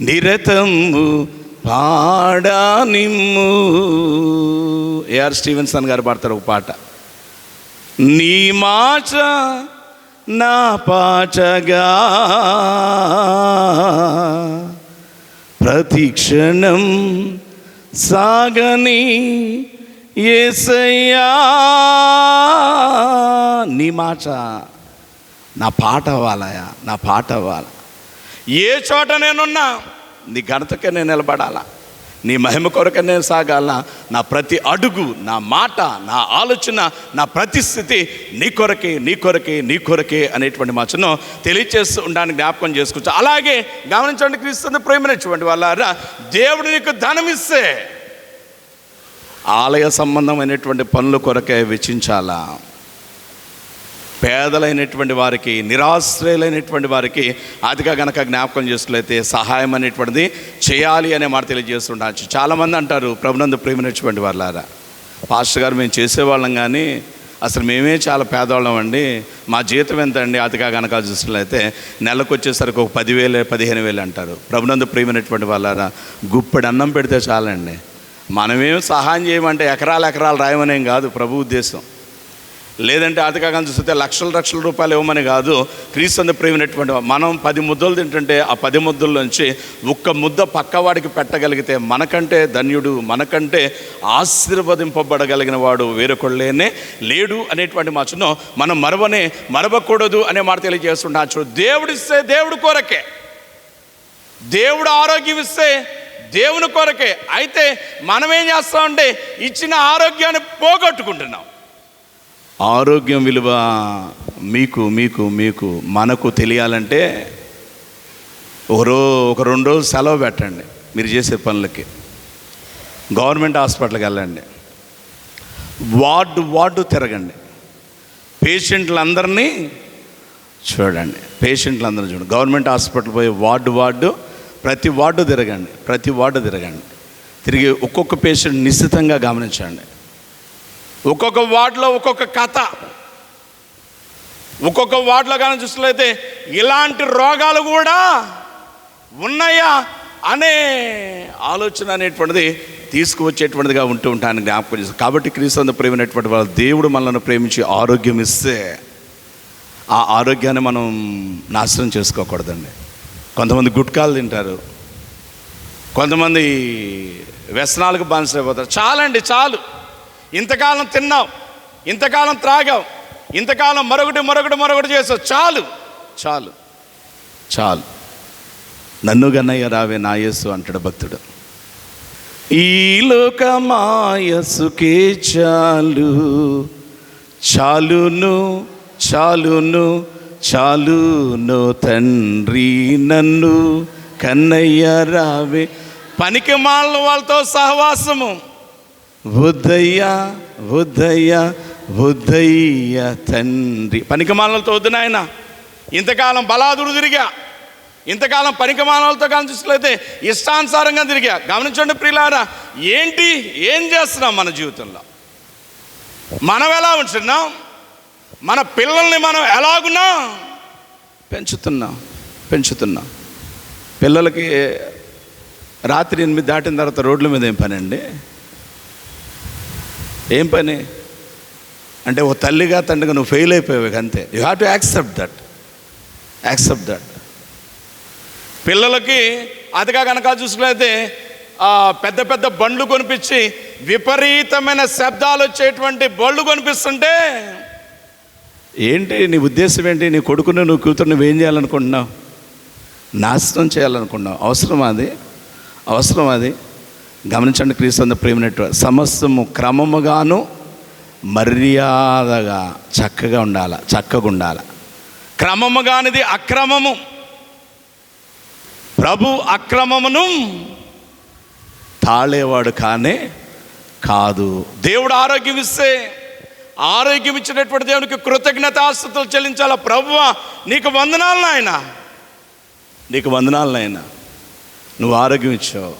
నిరతము పాడా నిమ్ము. ఏఆర్ స్టీవెన్సన్ గారు పాడతారు ఒక పాట, నీ మాట నా పాటగా ప్రతి క్షణం సాగని యేసయ్యా. నీ మాట నా పాట అవ్వాలయా, నా పాట అవ్వాలి. ఏ చోట నేనున్నా నీ ఘనతకే నేను నిలబడాలా, నీ మహిమ కొరకే నేను సాగాల. నా ప్రతి అడుగు, నా మాట, నా ఆలోచన, నా ప్రతి స్థితి నీ కొరకే నీ కొరకే నీ కొరకే అనేటువంటి మాటను తెలియచేస్తూ ఉండడానికి జ్ఞాపకం చేసుకోవచ్చు. అలాగే గమనించండి, క్రీస్తు ప్రేమించినటువంటి వాళ్ళారా, దేవుడు నీకు ధనం ఇస్తే ఆలయ సంబంధమైనటువంటి పనుల కొరకే వెచ్చించాలా. పేదలైనటువంటి వారికి, నిరాశ్రయులైనటువంటి వారికి అదిగా గనక జ్ఞాపకం చేసుకులైతే సహాయం అనేటువంటిది చేయాలి అనే మాట తెలియజేస్తుండొచ్చు. చాలామంది అంటారు, ప్రభునందు ప్రేమించినటువంటి వాళ్ళారా, పాస్టర్ గారు మేము చేసేవాళ్ళం కానీ అసలు మేమే చాలా పేదవాళ్ళం అండి, మా జీతం ఎంత అండి? అదిగా గనక చూసినట్లయితే నెలకు వచ్చేసరికి ఒక 10,000 15,000 అంటారు. ప్రభునందు ప్రేమించినటువంటి వాళ్ళారా, గుప్పెడు అన్నం పెడితే చాలండి. మనమేం సహాయం చేయమంటే ఎకరాలు రాయమనేం కాదు ప్రభు ఉద్దేశం. లేదంటే అతిగా చూస్తే లక్షల రూపాయలు ఇవ్వమని కాదు. క్రీస్తు ప్రేమినటువంటి మనం 10 ముద్దలు తింటుంటే ఆ 10 ముద్దల్లోంచి ఒక్క ముద్ద పక్కవాడికి పెట్టగలిగితే మనకంటే ధన్యుడు, మనకంటే ఆశీర్వదింపబడగలిగిన వాడు వేరొకళ్ళేనే లేడు అనేటువంటి మాటను మనం మరవకూడదు అనే మాట తెలియజేస్తుండొచ్చు. దేవుడిస్తే దేవుడి కొరకే, దేవుడు ఆరోగ్యం ఇస్తే దేవుని కొరకే. అయితే మనం ఏం చేస్తామంటే ఇచ్చిన ఆరోగ్యాన్ని పోగొట్టుకుంటున్నాం. ఆరోగ్యం విలువ మీకు మీకు మీకు మనకు తెలియాలంటే ఒక 2 రోజులు సెలవు పెట్టండి. మీరు చేసే పనులకి గవర్నమెంట్ హాస్పిటల్కి వెళ్ళండి, వార్డు తిరగండి, పేషెంట్లందరినీ చూడండి. గవర్నమెంట్ హాస్పిటల్ పోయి వార్డు ప్రతి వార్డు తిరగండి. తిరిగి ఒక్కొక్క పేషెంట్ నిశ్చితంగా గమనించండి. ఒక్కొక్క వార్డులో ఒక్కొక్క కథ, ఒక్కొక్క వార్డులో కానీ చూసినట్లయితే ఇలాంటి రోగాలు కూడా ఉన్నాయా అనే ఆలోచన అనేటువంటిది తీసుకువచ్చేటువంటిదిగా ఉంటూ ఉంటాను జ్ఞాపకం చేస్తాను. కాబట్టి క్రీస్తు ప్రేమైనటువంటి వాళ్ళు, దేవుడు మనల్ని ప్రేమించి ఆరోగ్యం ఇస్తే ఆ ఆరోగ్యాన్ని మనం నాశనం చేసుకోకూడదండి. కొంతమంది గుట్కాలు తింటారు, కొంతమంది వ్యసనాలకు బానిసైపోతారు. చాలు, ఇంతకాలం తిన్నావు, ఇంతకాలం త్రాగావు, ఇంతకాలం మరొకటి చేసావు, చాలు నన్ను గన్నయ్య రావే నా యేసు అంటాడు భక్తుడు. ఈ లోకమాయసుకే చాలును తండ్రి నన్ను కన్నయ్య రావే. పనికి మాలిన వాళ్ళతో సహవాసము వద్దయ్యా తండ్రి. పనికి మాలినలతో వద్దు నాయన. ఇంతకాలం బలాదురు తిరిగా, ఇంతకాలం పనికి మాలినలతో కానీ చూసినట్లయితే ఇష్టానుసారంగా తిరిగా. గమనించండి ప్రియులారా, ఏం చేస్తున్నాం మన జీవితంలో? మనం ఎలా ఉంటున్నాం? మన పిల్లల్ని మనం ఎలాగున్నా పెంచుతున్నాం. పిల్లలకి రాత్రి 8 దాటిన తర్వాత రోడ్ల మీద ఏం పని అండి? ఏం పని? అంటే ఓ తల్లిగా తండ్రిగా నువ్వు ఫెయిల్ అయిపోయావు, అంతే. You have to accept that. పిల్లలకి అదిగా కనుక చూసుకున్నైతే పెద్ద పెద్ద బండ్లు కొనిపించి విపరీతమైన శబ్దాలు వచ్చేటువంటి బళ్ళు కొనిపిస్తుంటే, ఏంటి నీ ఉద్దేశం ఏంటి? నీ కొడుకును నువ్వు కూతురు నువ్వేం చేయాలనుకుంటున్నావు? నాశనం చేయాలనుకుంటున్నావు. అవసరం అది. గమనించండి క్రీస్తు ప్రేమనట్టు, సమస్తము క్రమముగాను మర్యాదగా చక్కగా ఉండాలి. క్రమముగానిది అక్రమము, ప్రభు అక్రమమును తాళేవాడు కాదు. దేవుడు ఆరోగ్యం ఇస్తే, ఆరోగ్యం ఇచ్చినటువంటి దేవునికి కృతజ్ఞతాస్తుతులు చెల్లించాలా. ప్రభువా నీకు వందనాలు నాయనా, నువ్వు ఆరోగ్యం ఇచ్చావు,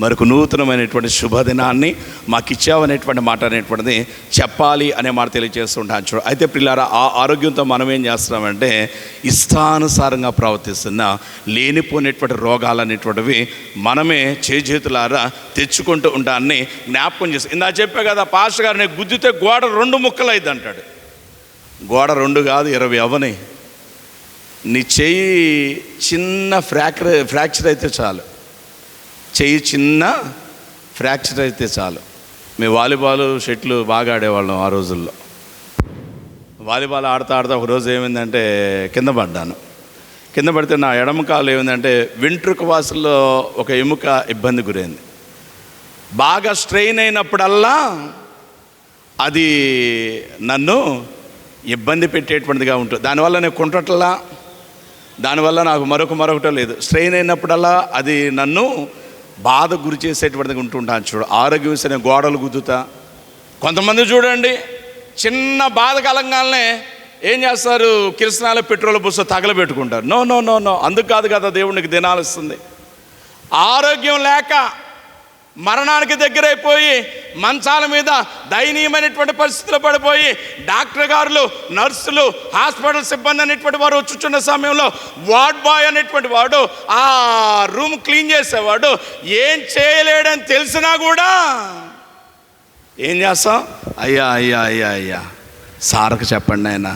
మరొక నూతనమైనటువంటి శుభదినాన్ని మాకు ఇచ్చావనేటువంటి మాట అనేటువంటిది చెప్పాలి అనే మాట తెలియజేస్తుంటాను. చూడు, అయితే పిల్లారా, ఆ ఆరోగ్యంతో మనం ఏం చేస్తున్నామంటే ఇష్టానుసారంగా ప్రవర్తిస్తున్న లేనిపోయినటువంటి రోగాలు అనేటువంటివి మనమే చేతులారా తెచ్చుకుంటూ ఉంటాన్ని జ్ఞాపకం చేస్తాం. ఇందా చెప్పే కదా, పాస్టర్ గారు నేను గుద్దితే గోడ 2 ముక్కలు అయింది అంటాడు. గోడ 2 కాదు 20 అవని. నీ చెయ్యి చిన్న ఫ్రాక్చర్ అయితే చాలు, చిన్న ఫ్రాక్చర్ అయితే చాలు. మేము వాలీబాల్ షెట్లు బాగా ఆడేవాళ్ళం ఆ రోజుల్లో. వాలీబాల్ ఆడుతూ ఒకరోజు ఏమైందంటే కింద పడితే నా ఎడమ కాలు ఏమైందంటే వెంట్రుక వాసుల్లో ఒక ఎముక ఇబ్బంది గురైంది. బాగా స్ట్రెయిన్ అయినప్పుడల్లా అది నన్ను ఇబ్బంది పెట్టేటువంటిదిగా ఉంటుంది. దానివల్ల నేను కుంటట్లా, దానివల్ల నాకు మరొకటో లేదు. స్ట్రెయిన్ అయినప్పుడల్లా అది నన్ను బాధ గురి చేసేటువంటిది ఉంటుంటాను. చూడు, ఆరోగ్యం ఇస్తే నేను గోడలు గుద్దుతా. కొంతమంది చూడండి, చిన్న బాధ కలంగానే ఏం చేస్తారు, కిరసనాలు పెట్రోల్ బుస్సు తగలబెట్టుకుంటారు. నో, అందుకు కాదు కదా దేవునికి దినాలు ఇస్తుంది. ఆరోగ్యం లేక మరణానికి దగ్గరైపోయి మంచాల మీద దయనీయమైనటువంటి పరిస్థితులు పడిపోయి డాక్టర్ గారులు, నర్సులు, హాస్పిటల్ సిబ్బంది అనేటువంటి వారు వచ్చుచున్న సమయంలో వార్డ్ బాయ్ అనేటువంటి వాడు, ఆ రూమ్ క్లీన్ చేసేవాడు ఏం చేయలేడని తెలిసినా కూడా ఏం చేస్తాం? అయ్యా సార్కి చెప్పండి ఆయన,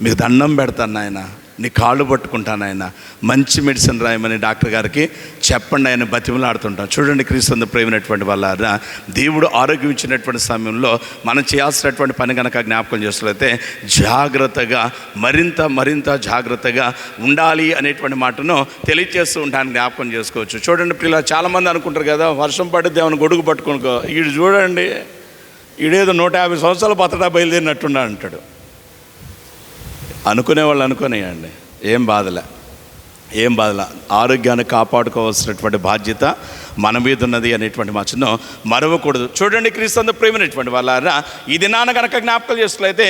మీకు దండం పెడతాను ఆయన, నీ కాళ్ళు పట్టుకుంటాను ఆయన, మంచి మెడిసిన్ రాయమని డాక్టర్ గారికి చెప్పండి ఆయన బతిమలాడుతుంటాం. చూడండి క్రీస్తు ప్రేమైనటువంటి వాళ్ళ దేవుడు ఆరోగ్యం ఇచ్చినటువంటి సమయంలో మనం చేయాల్సినటువంటి పని కనుక జ్ఞాపకం చేస్తున్నట్లయితే జాగ్రత్తగా, మరింత జాగ్రత్తగా ఉండాలి అనేటువంటి మాటను తెలియజేస్తూ ఉంటాను, జ్ఞాపకం చేసుకోవచ్చు. చూడండి పిల్లలు, చాలామంది అనుకుంటారు కదా, వర్షం పడితే ఏమైనా గొడుగు పట్టుకోనుకో, వీడు చూడండి ఈడేదో 150 సంవత్సరాలు బతడా బయలుదేరినట్టున్నా అంటాడు. అనుకునేవాళ్ళు అనుకునేయండి, ఏం బాధలే. ఆరోగ్యాన్ని కాపాడుకోవాల్సినటువంటి బాధ్యత మన మీద ఉన్నది అనేటువంటి మాటను మరవకూడదు. చూడండి క్రీస్తు ప్రేమైనటువంటి వాళ్ళారా, ఈ దినాన కనుక జ్ఞాపకం చేసినట్లయితే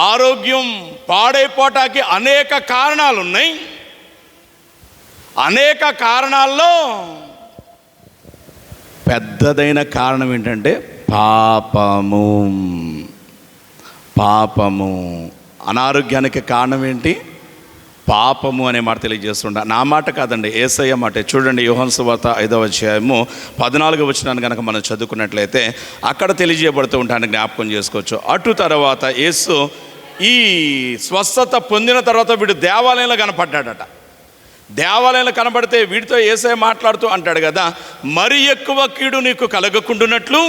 ఆరోగ్యం పాడైపోవటానికి అనేక కారణాలు ఉన్నాయి. అనేక కారణాల్లో పెద్దదైన కారణం ఏంటంటే పాపము. అనారోగ్యానికి కారణం ఏంటి? పాపము అనే మాట తెలియజేస్తుంటా. నా మాట కాదండి, యేసయ్య మాట. చూడండి యోహాను సువార్త 5వ అధ్యాయము 14వ వచనాన్ని కనుక మనం చదువుకున్నట్లయితే అక్కడ తెలియజేయబడుతూ ఉంటాను, జ్ఞాపకం చేసుకోవచ్చు. అటు తర్వాత యేసు ఈ స్వస్థత పొందిన తర్వాత వీడు దేవాలయంలో కనపడ్డాడట. దేవాలయంలో కనబడితే వీడితో యేసయ్య మాట్లాడుతూ అంటాడు కదా, మరి ఎక్కువ కీడు నీకు కలగకుండునట్లు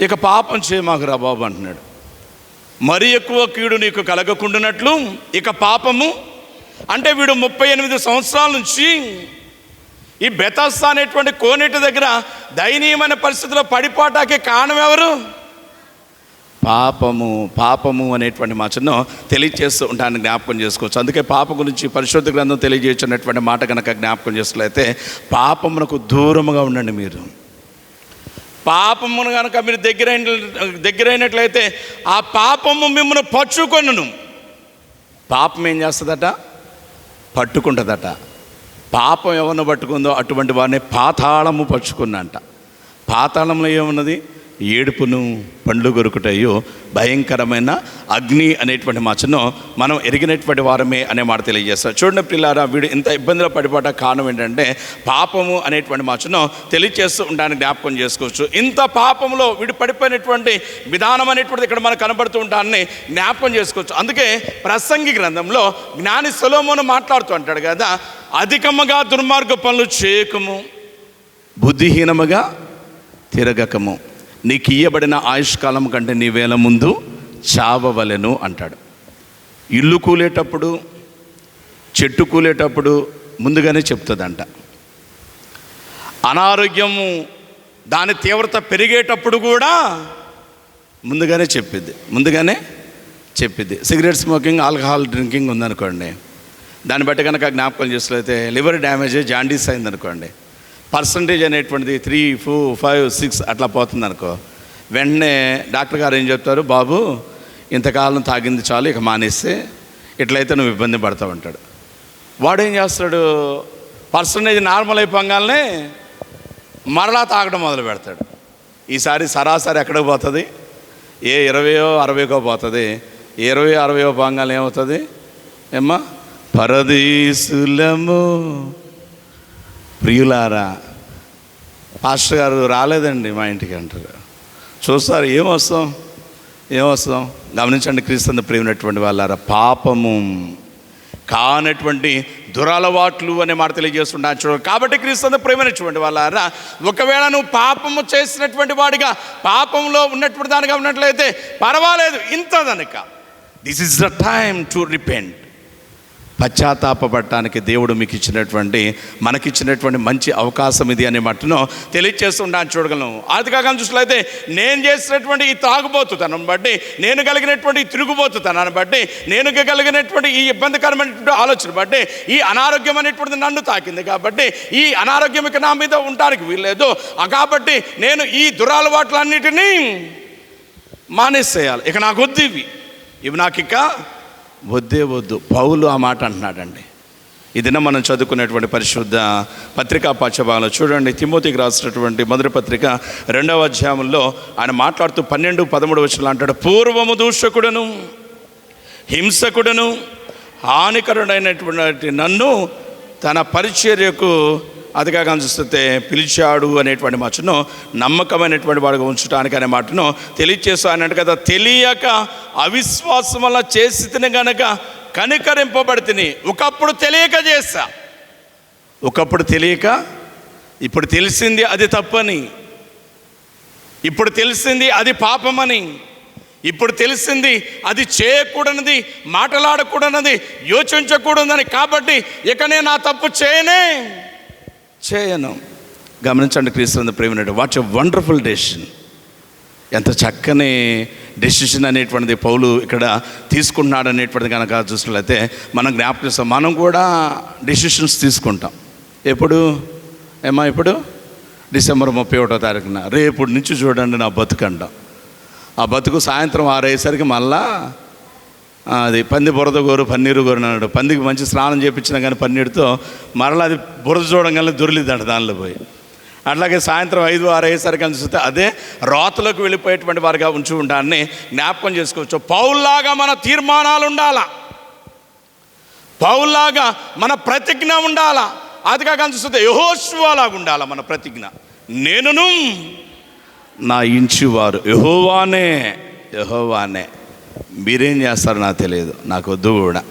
ఇక పాపం చేయమాకురా బాబు అంటున్నాడు. మరి ఎక్కువ కీడు నీకు కలగకుండానట్లు ఇక పాపము అంటే వీడు 38 సంవత్సరాల నుంచి ఈ బెతస్దా అనేటువంటి కోనేటి దగ్గర దయనీయమైన పరిస్థితిలో పడిపోవటానికి కారణం ఎవరు? పాపము అనేటువంటి మాటను తెలియజేస్తూ ఉంటాను, జ్ఞాపకం చేసుకోవచ్చు. అందుకే పాపం గురించి పరిశుద్ధ గ్రంథం తెలియజేసినటువంటి మాట కనుక జ్ఞాపకం చేసినట్లయితే పాపమునకు దూరముగా ఉండండి. మీరు పాపమును కనుక మీరు దగ్గరైనట్లయితే ఆ పాపము మిమ్మల్ని పట్టుకొనును. పాపం ఏం చేస్తుందట? పట్టుకుంటుందట. పాపం ఎవరిని పట్టుకుందో అటువంటి వారిని పాతాళము పట్టుకున్నంట. పాతాళంలో ఏమున్నది? ఏడుపును పండ్లు కొరుకుటయు భయంకరమైన అగ్ని అనేటువంటి మాటను మనం ఎరిగినటువంటి వారమే అనే మాట తెలియజేస్తారు. చూడండి పిల్లారా, వీడు ఇంత ఇబ్బందులు పడిపోవట కారణం ఏంటంటే పాపము అనేటువంటి మాటను తెలియజేస్తూ ఉండడానికి జ్ఞాపకం చేసుకోవచ్చు. ఇంత పాపంలో వీడు పడిపోయినటువంటి విధానం అనేటువంటిది ఇక్కడ మనకు కనబడుతూ ఉంటానని జ్ఞాపకం చేసుకోవచ్చు. అందుకే ప్రసంగి గ్రంథంలో జ్ఞాని సొలొమోను మాట్లాడుతూ అంటాడు కదా, అధికముగా దుర్మార్గ పనులు చేయకము, బుద్ధిహీనముగా తిరగకము, నీకు ఇయ్యబడిన ఆయుష్కాలం కంటే నీ వేల ముందు చావవలెను అంటాడు. ఇల్లు కూలేటప్పుడు, చెట్టు కూలేటప్పుడు ముందుగానే చెప్తుందంట. అనారోగ్యము దాని తీవ్రత పెరిగేటప్పుడు కూడా ముందుగానే చెప్పిద్ది. సిగరెట్ స్మోకింగ్, ఆల్కహాల్ డ్రింకింగ్ ఉందనుకోండి, దాన్ని బట్టి కనుక జ్ఞాపకం చేసినట్లయితే లివర్ డ్యామేజ్, జాండీస్ అయిందనుకోండి, పర్సంటేజ్ అనేటువంటిది 3, 4, 5, 6 అట్లా పోతుంది అనుకో, వెంటనే డాక్టర్ గారు ఏం చెప్తారు, బాబు ఇంతకాలం తాగింది చాలు, ఇక మానేస్తే ఇట్లయితే నువ్వు ఇబ్బంది పడతావు అంటాడు. వాడు ఏం చేస్తాడు, పర్సంటేజ్ నార్మల్ అయిపోగానే మరలా తాగడం మొదలు పెడతాడు. ఈసారి సరాసరి ఎక్కడికి పోతుంది, ఏ 20, 60 పోతుంది. 20, 60 పోగానే ఏమవుతుంది, ఏమ్మా పరదీసులము. ప్రియులారా, పాస్టర్ గారు రాలేదండి మా ఇంటికి అంటారు. చూస్తారు, ఏమొస్తాం గమనించండి. క్రీస్తు ప్రియమైనటువంటి వాళ్ళారా, పాపము కానటువంటి దురలవాట్లు అనే మాట తెలియజేస్తుంటాను చూడండి. కాబట్టి క్రీస్తు ప్రియమైనటువంటి వాళ్ళారా, ఒకవేళ నువ్వు పాపము చేసినటువంటి వాడిగా, పాపంలో ఉన్నటువంటి దానిగా ఉన్నట్లయితే పర్వాలేదు, ఇంతదనక this is the time to repent. పశ్చాత్తాపడటానికి దేవుడు మీకు మనకిచ్చినటువంటి మంచి అవకాశం ఇది అనే మట్టును తెలియజేస్తుంటాను చూడగలను. ఆదికాండం చూసినట్లయితే నేను చేసినటువంటి ఈ తాగుబోతుతనం బట్టి, నేను కలిగినటువంటి ఈ తిరుగుబోతుతనాన్ని బట్టి, నేను కలిగినటువంటి ఈ ఇబ్బందికరమైనటువంటి ఆలోచన బట్టి ఈ అనారోగ్యం అనేటువంటిది నన్ను తాకింది. కాబట్టి ఈ అనారోగ్యం ఇక నా మీద ఉండడానికి వీల్లేదు. కాబట్టి నేను ఈ దురలవాట్లన్నిటినీ మానేసేయాలి. ఇక నాకు వద్దు, ఇవి నాకు ఇక వద్దు. పౌలు ఆ మాట అంటున్నాడండి. ఇదిన మనం చదువుకునేటువంటి పరిశుద్ధ పత్రికా పాఠ్యభాగంలో చూడండి, తిమోతికి రాసినటువంటి మొదటి పత్రిక 2వ అధ్యాయంలో ఆయన మాట్లాడుతూ 12, 13 వచనాలు అంటాడు, పూర్వము దూషకుడును, హింసకుడును, హానికరుడైనటువంటి నన్ను తన పరిచర్యకు అదిగా చూస్తే పిలిచాడు అనేటువంటి మాటను నమ్మకమైనటువంటి వాడుగా ఉంచడానికి అనే మాటను తెలియచేస్తా అన్నట్టు కదా. తెలియక అవిశ్వాసం వల్ల చేసి తిని గనక కనికరింపబడితిని. ఒకప్పుడు తెలియక చేస్తా, ఒకప్పుడు తెలియక, ఇప్పుడు తెలిసింది అది తప్పని, ఇప్పుడు తెలిసింది అది పాపమని, ఇప్పుడు తెలిసింది అది చేయకూడనిది, మాట్లాడకూడనిది, యోచించకూడదని. కాబట్టి ఇక నేను ఆ తప్పు చేయను. గమనించండి క్రీస్తు ప్రేమ, వాట్ ఎ వండర్ఫుల్ డెసిషన్. ఎంత చక్కని డెసిషన్ అనేటువంటిది పౌలు ఇక్కడ తీసుకుంటున్నాడు అనేటువంటిది కనుక చూసినట్లయితే మనం జ్ఞాపకం చేస్తాం. మనం కూడా డెసిషన్స్ తీసుకుంటాం. ఇప్పుడు డిసెంబర్ 31వ తారీఖున రేపటి నుంచి చూడండి నా బతుకు అంటాం. ఆ బతుకు సాయంత్రం 6 అయ్యేసరికి మళ్ళా అది పంది బురద గోరు పన్నీరు గోరు అన్నాడు. పందికి మంచి స్నానం చేయించినా కానీ పన్నీరుతో మరలా అది బురద చూడంగానే దొరిలిద్దంట దానిలో పోయి. అట్లాగే సాయంత్రం 5, 6 అయ్యేసరికి అని చూస్తే అదే రాతులకు వెళ్ళిపోయేటువంటి వారిగా ఉంచి ఉండాలని జ్ఞాపకం చేసుకోవచ్చు. పౌల్లాగా మన తీర్మానాలు ఉండాలా, పౌల్లాగా మన ప్రతిజ్ఞ ఉండాలా. అది కాక చూస్తే యెహోషువలాగా ఉండాలా మన ప్రతిజ్ఞ. నేనును నా ఇంటివారు యెహోవానే. మీరేం చేస్తారో నాకు తెలియదు, నాకు వద్దు కూడా.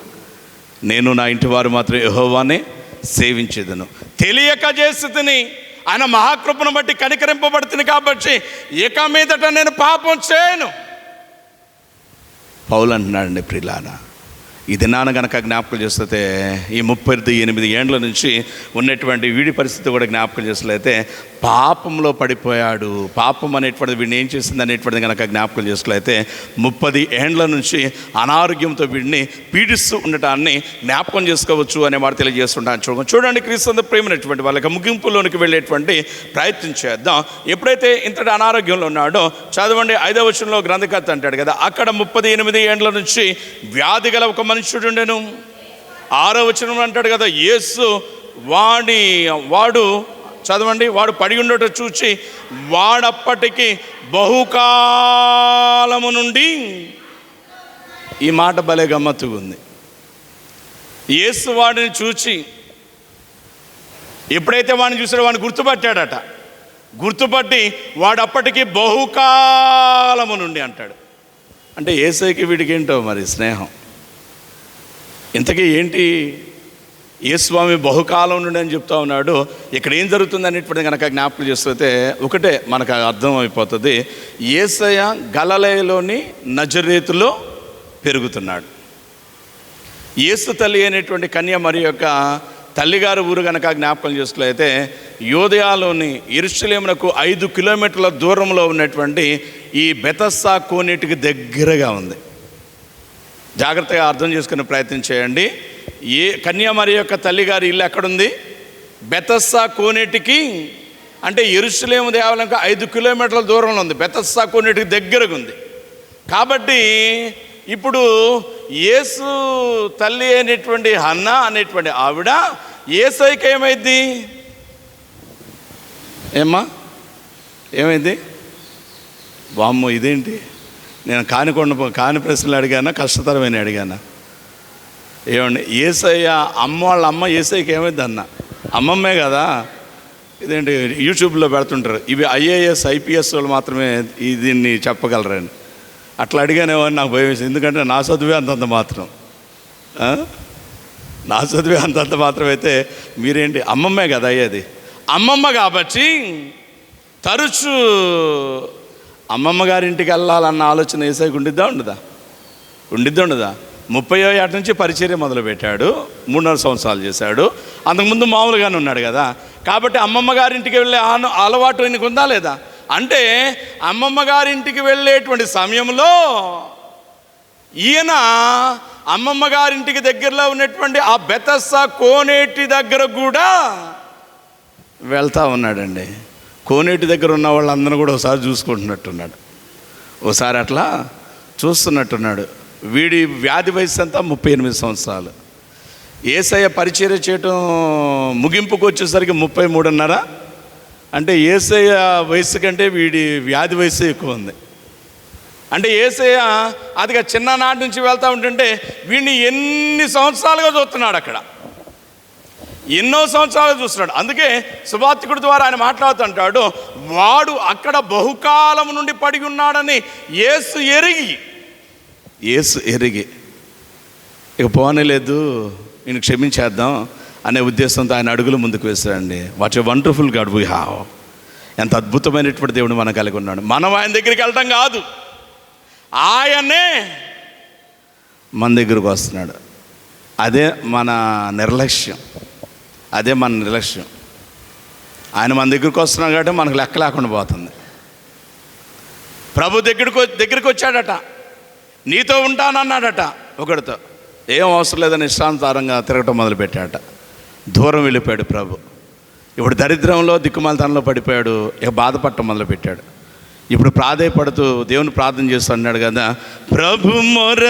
నేను నా ఇంటి వారు మాత్రం యెహోవానే సేవించేదను. తెలియక చేస్తుని ఆయన మహాకృపను బట్టి కనికరింపబడుతుంది. కాబట్టి ఇక మీదట నేను పాపం చేయను. పౌలు అంటున్నాడండి ప్రియులారా, ఈ దినాన కనుక జ్ఞాపకం చేస్తే ఈ 38 ఏండ్ల నుంచి ఉన్నటువంటి వీడి పరిస్థితి కూడా జ్ఞాపకం చేసినట్లయితే పాపంలో పడిపోయాడు. పాపం అనేటువంటిది వీడిని ఏం చేసింది అనేటువంటిది కనుక జ్ఞాపకం చేసినట్లయితే 30 ఏండ్ల నుంచి అనారోగ్యంతో వీడిని పీడిస్తూ ఉండటాన్ని జ్ఞాపకం చేసుకోవచ్చు అనే మాట తెలియజేస్తుంటాను. చూడండి క్రీస్తు ప్రేమైనటువంటి వాళ్ళకి ముగింపులోనికి వెళ్ళేటువంటి ప్రయత్నం చేద్దాం. ఎప్పుడైతే ఇంతటి అనారోగ్యంలో ఉన్నాడో చదవండి 5వ వచనంలో గ్రంథకర్త అంటాడు కదా, అక్కడ 38 ఏండ్ల నుంచి వ్యాధి గల ఒక మనుష్యుడుండెను. 6వ వచనం అంటాడు కదా, యేసు వాడు చదవండి. వాడు పడి ఉండట చూచి వాడప్పటికి బహుకాలము నుండి, ఈ మాట భలే గమ్మత్తుగా ఉంది. యేసు వాడిని చూచి, ఎప్పుడైతే వాడిని చూసాడో వాడిని గుర్తుపట్టాడట. గుర్తుపట్టి వాడప్పటికి బహుకాలము నుండి అంటాడు. అంటే యేసయ్యకి వీడికి ఏంటో మరి స్నేహం. ఇంతకీ ఏంటి యేసుస్వామి బహుకాలం నుండి అని చెప్తా ఉన్నాడు. ఇక్కడ ఏం జరుగుతుంది అనేటువంటి కనుక జ్ఞాపకం చేస్తే ఒకటే మనకు అర్థం అయిపోతుంది. యేసయ్య గలిలయలోని నజరేతులో పెరుగుతున్నాడు. యేసు తల్లి అయినటువంటి కన్య మరి యొక్క తల్లిగారు ఊరు కనుక జ్ఞాపకం చేసినట్లయితే యోదయాలోని యెరూషలేమునకు 5 కిలోమీటర్ల దూరంలో ఉన్నటువంటి ఈ బెతస్దా కోనేటికి దగ్గరగా ఉంది. జాగ్రత్తగా అర్థం చేసుకునే ప్రయత్నం చేయండి. కన్య మరి యొక్క తల్లిగారి ఇల్లు ఎక్కడుంది? బెతస్దా కోనేటికి, అంటే యెరూషలేము దేవాలయంకు 5 కిలోమీటర్ల దూరంలో ఉంది. బెతస్దా కోనేటికి దగ్గరగా ఉంది. కాబట్టి ఇప్పుడు యేసు తల్లి అయినటువంటి హన్నా అనేటువంటి ఆవిడ యేసయ్యకి ఏమైంది? ఏమైంది? వామ్మో, ఇదేంటి? నేను కాని ప్రశ్నలు అడిగానా, కష్టతరమైన అడిగానా? ఏమండి, యేసయ్య వాళ్ళ అమ్మ యేసయ్యకి ఏమైంది అన్న? అమ్మమ్మే కదా. ఇదేంటి యూట్యూబ్లో పెడుతుంటారు, ఇవి IAS IPS వాళ్ళు మాత్రమే దీన్ని చెప్పగలరని. అట్లా అడిగానేమని నాకు భయం వేసింది. ఎందుకంటే నా చదువే అంతంత మాత్రం. నా చదివే అంతంత మాత్రం అయితే మీరేంటి? అమ్మమ్మే కదా అయ్యేది. అమ్మమ్మ కాబట్టి తరచూ అమ్మమ్మ గారింటికి వెళ్ళాలన్న ఆలోచన యేసయ్యకు ఉండిద్దా ఉండదా? 30వ ఏట నుంచి పరిచర్య మొదలుపెట్టాడు. 3.5 సంవత్సరాలు చేశాడు. అంతకుముందు మామూలుగానే ఉన్నాడు కదా. కాబట్టి అమ్మమ్మ గారింటికి వెళ్ళే అలవాటు ఆయనకు ఉందా లేదా? అంటే అమ్మమ్మ గారింటికి వెళ్ళేటువంటి సమయంలో ఈయన అమ్మమ్మ గారింటికి దగ్గరలో ఉన్నటువంటి ఆ బెతస్దా కోనేటి దగ్గర కూడా వెళ్తూ ఉన్నాడండి. కోనేటి దగ్గర ఉన్న వాళ్ళందరూ కూడా ఒకసారి చూసుకుంటున్నట్టున్నాడు. ఒకసారి అట్లా చూస్తున్నట్టున్నాడు. వీడి వ్యాధి వయసు అంతా 38 సంవత్సరాలు. యేసయ్య పరిచర్య చేయటం ముగింపుకు వచ్చేసరికి 33.5. అంటే యేసయ్య వయసు కంటే వీడి వ్యాధి వయసు ఎక్కువ ఉంది. అంటే యేసయ్య అదిగా చిన్ననాటి నుంచి వెళ్తూ ఉంటుంటే వీడిని ఎన్ని సంవత్సరాలుగా చూస్తున్నాడు, అక్కడ ఎన్నో సంవత్సరాలు చూస్తున్నాడు. అందుకే సువార్తికుడి ద్వారా ఆయన మాట్లాడుతుంటాడు, వాడు అక్కడ బహుకాలం నుండి పడి ఉన్నాడని యేసు ఎరిగి ఇక పోనలేదు, ఈయన క్షమించేద్దాం అనే ఉద్దేశంతో ఆయన అడుగులు ముందుకు వేశాడండి. What a wonderful God we have. ఎంత అద్భుతమైనటువంటి దేవుడు మనం కలిగి ఉన్నాడు. మనం ఆయన దగ్గరికి వెళ్ళటం కాదు, ఆయనే మన దగ్గరకు వస్తున్నాడు. అదే మన నిర్లక్ష్యం. ఆయన మన దగ్గరికి వస్తున్నాడు కాబట్టి మనకు లెక్క లేకుండా పోతుంది. ప్రభు దగ్గరికి వచ్చాడట, నీతో ఉంటానన్నాడట. ఒకడితో ఏం అవసరం లేదని ఇష్టానుసారంగా తిరగటం మొదలుపెట్టాడట. దూరం వెళ్ళిపోయాడు ప్రభు. ఇప్పుడు దరిద్రంలో దిక్కుమాలితనంలో పడిపోయాడు. ఇక బాధపడటం మొదలుపెట్టాడు. ఇప్పుడు ప్రాధేయపడుతూ దేవుని ప్రార్థన చేస్తూ అన్నాడు కదా, ప్రభు మొర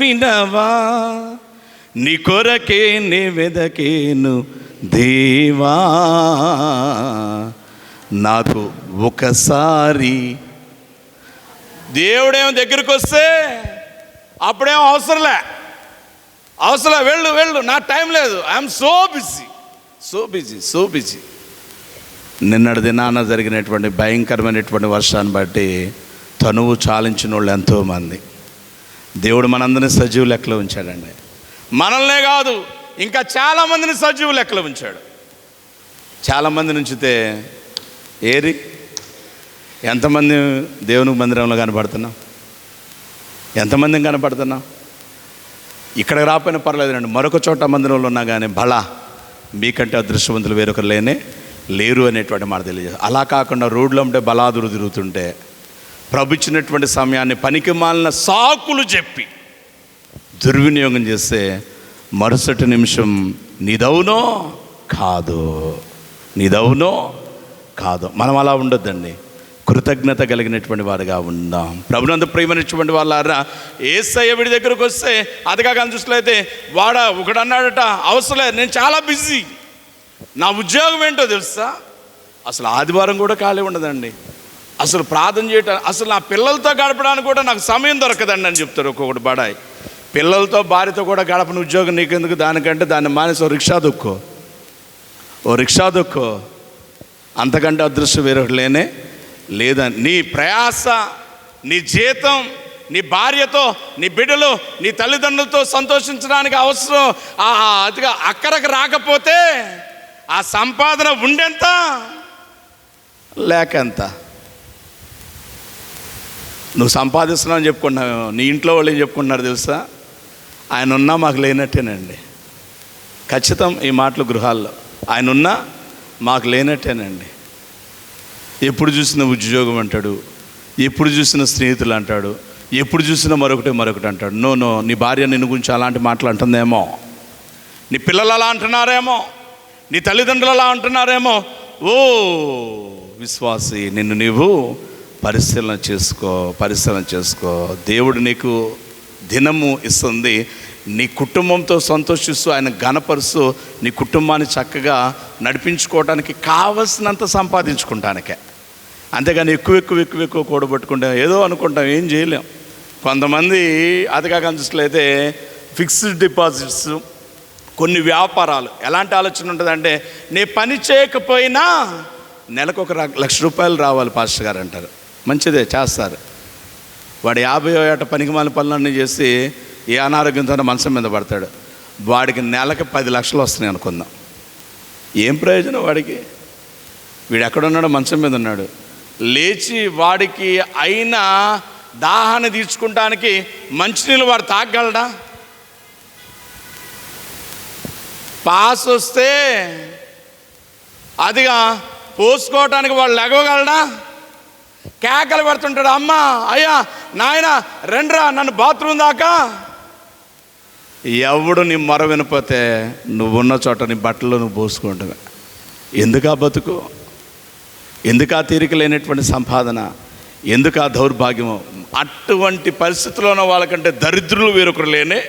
వినవా, నీ కొరకే నే వెదకేను దేవా, నాకు ఒకసారి. దేవుడేమో దగ్గరికి వస్తే అప్పుడేమో అవసరంలే, వెళ్ళు, నా టైం లేదు, ఐఎమ్ సో బిజీ. నిన్నటి దినాన జరిగినటువంటి భయంకరమైనటువంటి వర్షాన్ని బట్టి తనువు చాలించిన వాళ్ళు ఎంతోమంది. దేవుడు మనందరినీ సజీవ లెక్కలో ఉంచాడండి. మనల్నే కాదు, ఇంకా చాలామందిని సజీవ లెక్కలో ఉంచాడు. చాలామంది ఉంచితే ఎంతమంది దేవుని మందిరంలో కనపడుతున్నాం? ఎంతమందిని కనపడుతున్నాం? ఇక్కడికి రాకపోయినా పర్లేదండి, మరొక చోట మందిరంలో ఉన్నా కానీ బలా మీకంటే అదృష్టవంతులు వేరొకరు లేరు అనేటువంటి మాట తెలియజేస్తారు. అలా కాకుండా రోడ్లో ఉంటే బలాదురు తిరుగుతుంటే ప్రభు ఇచ్చినటువంటి సమయాన్ని పనికి మాలిన సాకులు చెప్పి దుర్వినియోగం చేస్తే మరుసటి నిమిషం నీదవునో కాదు. మనం అలా ఉండొద్దండి. కృతజ్ఞత కలిగినటువంటి వారుగా ఉందాం. ప్రభునందు ప్రియమైనటువంటి వాళ్ళారా, యేసయ్య వీడి దగ్గరకు వస్తే అదిగా కానీ చూసినట్లయితే ఒకడు అన్నాడట, అవసరం లేదు, నేను చాలా బిజీ, నా ఉద్యోగం ఏంటో తెలుసా, అసలు ఆదివారం కూడా ఖాళీ ఉండదండి, అసలు ప్రార్థన చేయటం, అసలు నా పిల్లలతో గడపడానికి కూడా నాకు సమయం దొరకదండి అని చెప్తారు ఒక్కొక్కటి బడాయి. పిల్లలతో భార్యతో కూడా గడపని ఉద్యోగం నీకెందుకు, దానికంటే దాన్ని మానేసి ఓ రిక్షా దొక్కో, అంతకంటే అదృష్టం వేరొకటి లేదని. నీ ప్రయాస, నీ జీతం, నీ భార్యతో, నీ బిడ్డలు, నీ తల్లిదండ్రులతో సంతోషించడానికి అవసరం అదిగా అక్కడికి రాకపోతే ఆ సంపాదన ఉండెంత లేకెంత. నువ్వు సంపాదిస్తున్నావు అని చెప్పుకుంటున్నావు, నీ ఇంట్లో వాళ్ళు ఏం చెప్పుకుంటున్నారు తెలుసా, ఆయన ఉన్నా మాకు లేనట్టేనండి. ఖచ్చితం ఈ మాటలు గృహాల్లో, ఆయన ఉన్నా మాకు లేనట్టేనండి. ఎప్పుడు చూసిన ఉద్యోగం అంటాడు, ఎప్పుడు చూసిన స్నేహితులు అంటాడు, ఎప్పుడు చూసినా మరొకటి అంటాడు. నో, నీ భార్య నిన్ను గురించి అలాంటి మాటలు అంటుందేమో, నీ పిల్లలు అలా అంటున్నారేమో, నీ తల్లిదండ్రులు అలా అంటున్నారేమో. ఓ విశ్వాసి, నిన్ను నీవు పరిశీలన చేసుకో. దేవుడు నీకు దినము ఇస్తుంది, నీ కుటుంబంతో సంతోషిస్తూ ఆయన ఘనపరుస్తూ నీ కుటుంబాన్ని చక్కగా నడిపించుకోవడానికి కావలసినంత సంపాదించుకుంటానికే. అంతేగాని ఎక్కువ కూడబెట్టుకుంటే ఏదో అనుకుంటాం, ఏం చేయలేం. కొంతమంది అదిగా కనిపిస్తలైతే ఫిక్స్డ్ డిపాజిట్స్, కొన్ని వ్యాపారాలు ఎలాంటి ఆలోచన ఉంటుందంటే, నీ పని చేయకపోయినా నెలకు ₹1,00,000 రావాలి పాస్టర్ గారు అంటారు. మంచిదే, చేస్తారు. వాడు 50 ఏట పనికిమాలిన పనులన్నీ చేసి ఏ అనారోగ్యంతో మంచం మీద పడతాడు, వాడికి నెలకు 10 లక్షలు వస్తున్నాయి అనుకుందాం. ఏం ప్రయోజనం వాడికి? వీడు ఎక్కడున్నాడో మంచం మీద ఉన్నాడు, లేచి వాడికి అయిన దాహాన్ని తీర్చుకుంటానికి మంచినీళ్ళు వాడు తాగలడా? పాస్ వస్తే అదిగా పోసుకోవటానికి వాడు లెగవగలడా? కేకలు పెడుతుంటాడు, అమ్మ, అయ్యా, నాయన, రండ్రా నన్ను బాత్రూమ్ దాకా. ఎవడు నీ మొర వినపోతే నువ్వున్న చోట నీ బట్టలు నువ్వు పోసుకుంటావు. ఎందుకా బతుకు? ఎందుకా తీరిక లేనటువంటి సంపాదన? ఎందుకా దౌర్భాగ్యము? అటువంటి పరిస్థితుల్లో ఉన్న వాళ్ళకంటే దరిద్రులు వేరొకరు లేనే.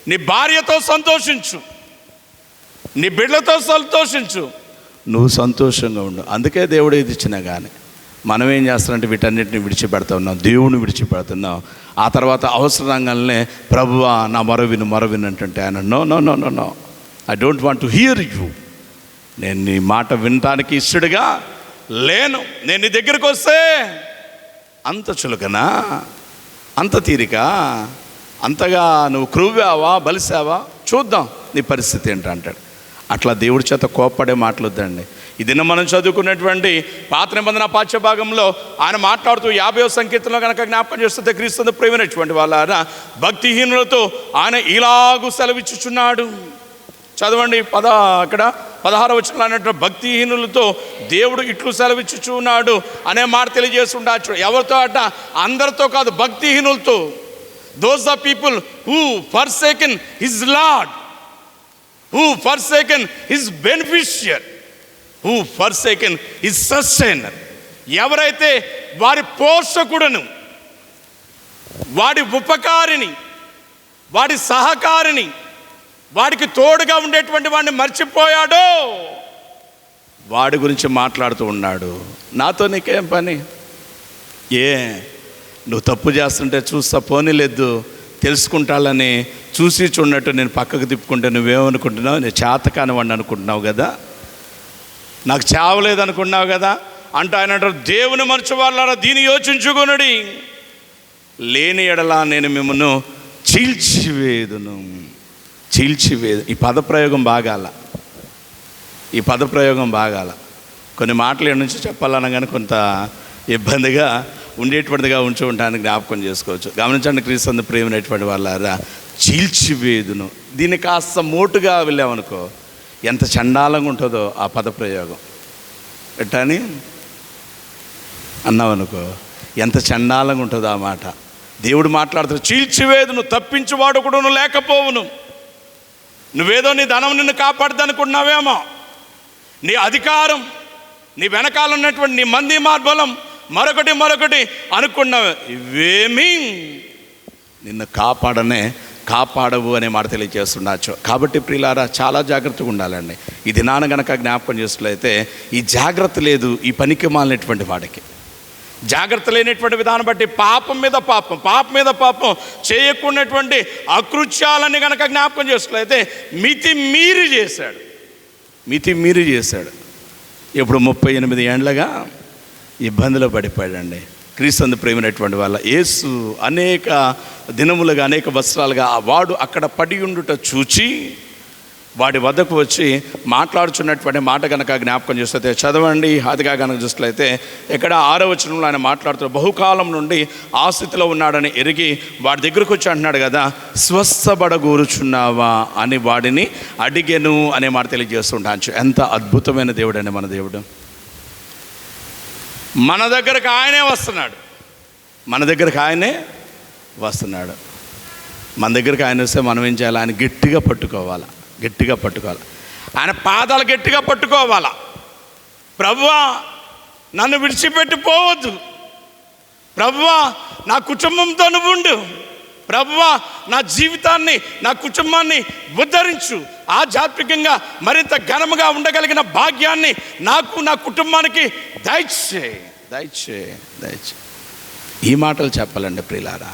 నీ భార్యతో సంతోషించు, నీ బిడ్డలతో సంతోషించు, నువ్వు సంతోషంగా ఉండు. అందుకే దేవుడు ఏది ఇచ్చినా కానీ మనం ఏం చేస్తామంటే వీటన్నిటిని విడిచిపెడతా ఉన్నాం, దేవుని విడిచిపెడుతున్నాం. ఆ తర్వాత అవసరంగానే ప్రభువా నా మొర విను అంటే ఆయన no, I don't want to hear you. నేను నీ మాట వినటానికి ఇష్టడుగా లేను. నేను నీ దగ్గరికి వస్తే అంత చులకనా, అంత తీరిక, అంతగా నువ్వు క్రూవావా, బలిసావా, చూద్దాం నీ పరిస్థితి ఏంటంటాడు. అంటాడు. అట్లా దేవుడి చేత కోప్పడే మాటలొద్దండి. ఇదిన మనం చదువుకున్నటువంటి పాత నిబంధన పాఠ్యభాగంలో ఆయన మాట్లాడుతూ 50వ సంకీర్తనలో కనుక జ్ఞాపకం చేస్తుంటే, క్రీస్తు ప్రేమైనటువంటి వాళ్ళ భక్తిహీనులతో ఆయన ఇలాగూ సెలవిచ్చుచున్నాడు. చదవండి, అక్కడ 16వ వచనంలో అన్నట్టు భక్తిహీనులతో దేవుడు ఇట్లు సెలవిచ్చుచున్నాడు అనే మాట తెలియజేస్తుండొచ్చు. ఎవరితో అట? అందరితో కాదు, భక్తిహీనులతో. Those the people who forsaken his Lord, who forsaken his beneficiary, who forsaken his sustainer. ఎవరైతే వారి పోషకుడును, వాడి ఉపకారిని, వాడి సహకారిని, వాడికి తోడుగా ఉండేటువంటి వాడిని మర్చిపోయాడో వాడి గురించి మాట్లాడుతూ ఉన్నాడు. నాతో నీకేం పని? నువ్వు తప్పు చేస్తుంటే చూస్తా పోనీలేదు, తెలుసుకుంటాలని చూసి చూడనట్టు నేను పక్కకు తిప్పుకుంటే నువ్వేమనుకుంటున్నావు? నేను చేతకాని వాడిని అనుకుంటున్నావు కదా, నాకు చావలేదు అనుకుంటున్నావు కదా అంటూ ఆయన అంటారు, దేవుని మరచి వాళ్ళారా దీన్ని యోచించుకొనుడి, లేని ఎడలా నేను మిమ్మల్ని చీల్చివేదును. ఈ పదప్రయోగం బాగాల. కొన్ని మాటలు ఎక్కడి నుంచి చెప్పాలన్నా కానీ కొంత ఇబ్బందిగా ఉండేటువంటిదిగా ఉంటూ ఉంటానికి జ్ఞాపకం చేసుకోవచ్చు. గమనించండి, క్రీస్తు ప్రేమైనటువంటి వాళ్ళారా, చీల్చివేదును. దీన్ని కాస్త మోటుగా వెళ్ళామనుకో ఎంత చండాలంగా ఉంటుందో ఆ పదప్రయోగం. ఎట్టని అన్నావనుకో ఎంత చండాలంగా ఉంటుందో ఆ మాట. దేవుడు మాట్లాడుతాడు, చీల్చివేదును, తప్పించువాడు కూడా నువ్వు లేకపోవును. నువ్వేదో నీ ధనం నిన్ను కాపాడుదనుకున్నావేమో, నీ అధికారం, నీ వెనకాల ఉన్నటువంటి నీ మంది మార్బలం, మరొకటి అనుకున్నావు, ఇవేమీ నిన్ను కాపాడవు అనే మాట తెలియజేస్తున్నాచ్చు. కాబట్టి ప్రియులారా, చాలా జాగ్రత్తగా ఉండాలండి. ఈ దినాన గనక జ్ఞాపకం చేసినట్లయితే ఈ జాగ్రత్త లేదు ఈ పనికి మాలినటువంటి వాడికి. జాగ్రత్త లేనటువంటి విధానం బట్టి పాపం మీద పాపం చేయకున్నటువంటి అకృత్యాలని కనుక జ్ఞాపకం చేసుకున్నట్లయితే మితి మీరి చేశాడు. ఇప్పుడు 38 ఏండ్లుగా ఇబ్బందులు పడిపోయాడండి. క్రీస్తు ప్రేమైనటువంటి వాళ్ళ యేసు అనేక దినములుగా అనేక వస్త్రాలుగా వాడు అక్కడ పడి ఉండుట చూచి వాడి వద్దకు వచ్చి మాట్లాడుచున్నటువంటి మాట కనుక జ్ఞాపకం చేస్తే చదవండి. అదిగా కనుక చూసినట్లయితే ఇక్కడ 6వ వచనంలో ఆయన మాట్లాడుతూ బహుకాలం నుండి ఆ స్థితిలో ఉన్నాడని ఎరిగి వాడి దగ్గరకు వచ్చి అంటున్నాడు కదా, స్వస్థపడగోరుచున్నావా అని వాడిని అడిగెను అనే మాట తెలియజేస్తుంటాను. ఎంత అద్భుతమైన దేవుడు అండి మన దేవుడు. మన దగ్గరకు ఆయనే వస్తున్నాడు. మన దగ్గరకు ఆయన వస్తే మనం ఏం చేయాలి? ఆయన గట్టిగా పట్టుకోవాలి. ఆయన పాదాలు గట్టిగా పట్టుకోవాలా. ప్రభువా, నన్ను విడిచిపెట్టి పోవద్దు. ప్రభువా, నా కుటుంబంతో నువ్వు ఉండు. ప్రభువా, నా జీవితాన్ని, నా కుటుంబాన్ని ఉద్ధరించు. ఆధ్యాత్మికంగా మరింత ఘనముగా ఉండగలిగిన భాగ్యాన్ని నాకు, నా కుటుంబానికి దయచేయి. ఈ మాటలు చెప్పాలండి ప్రియులారా.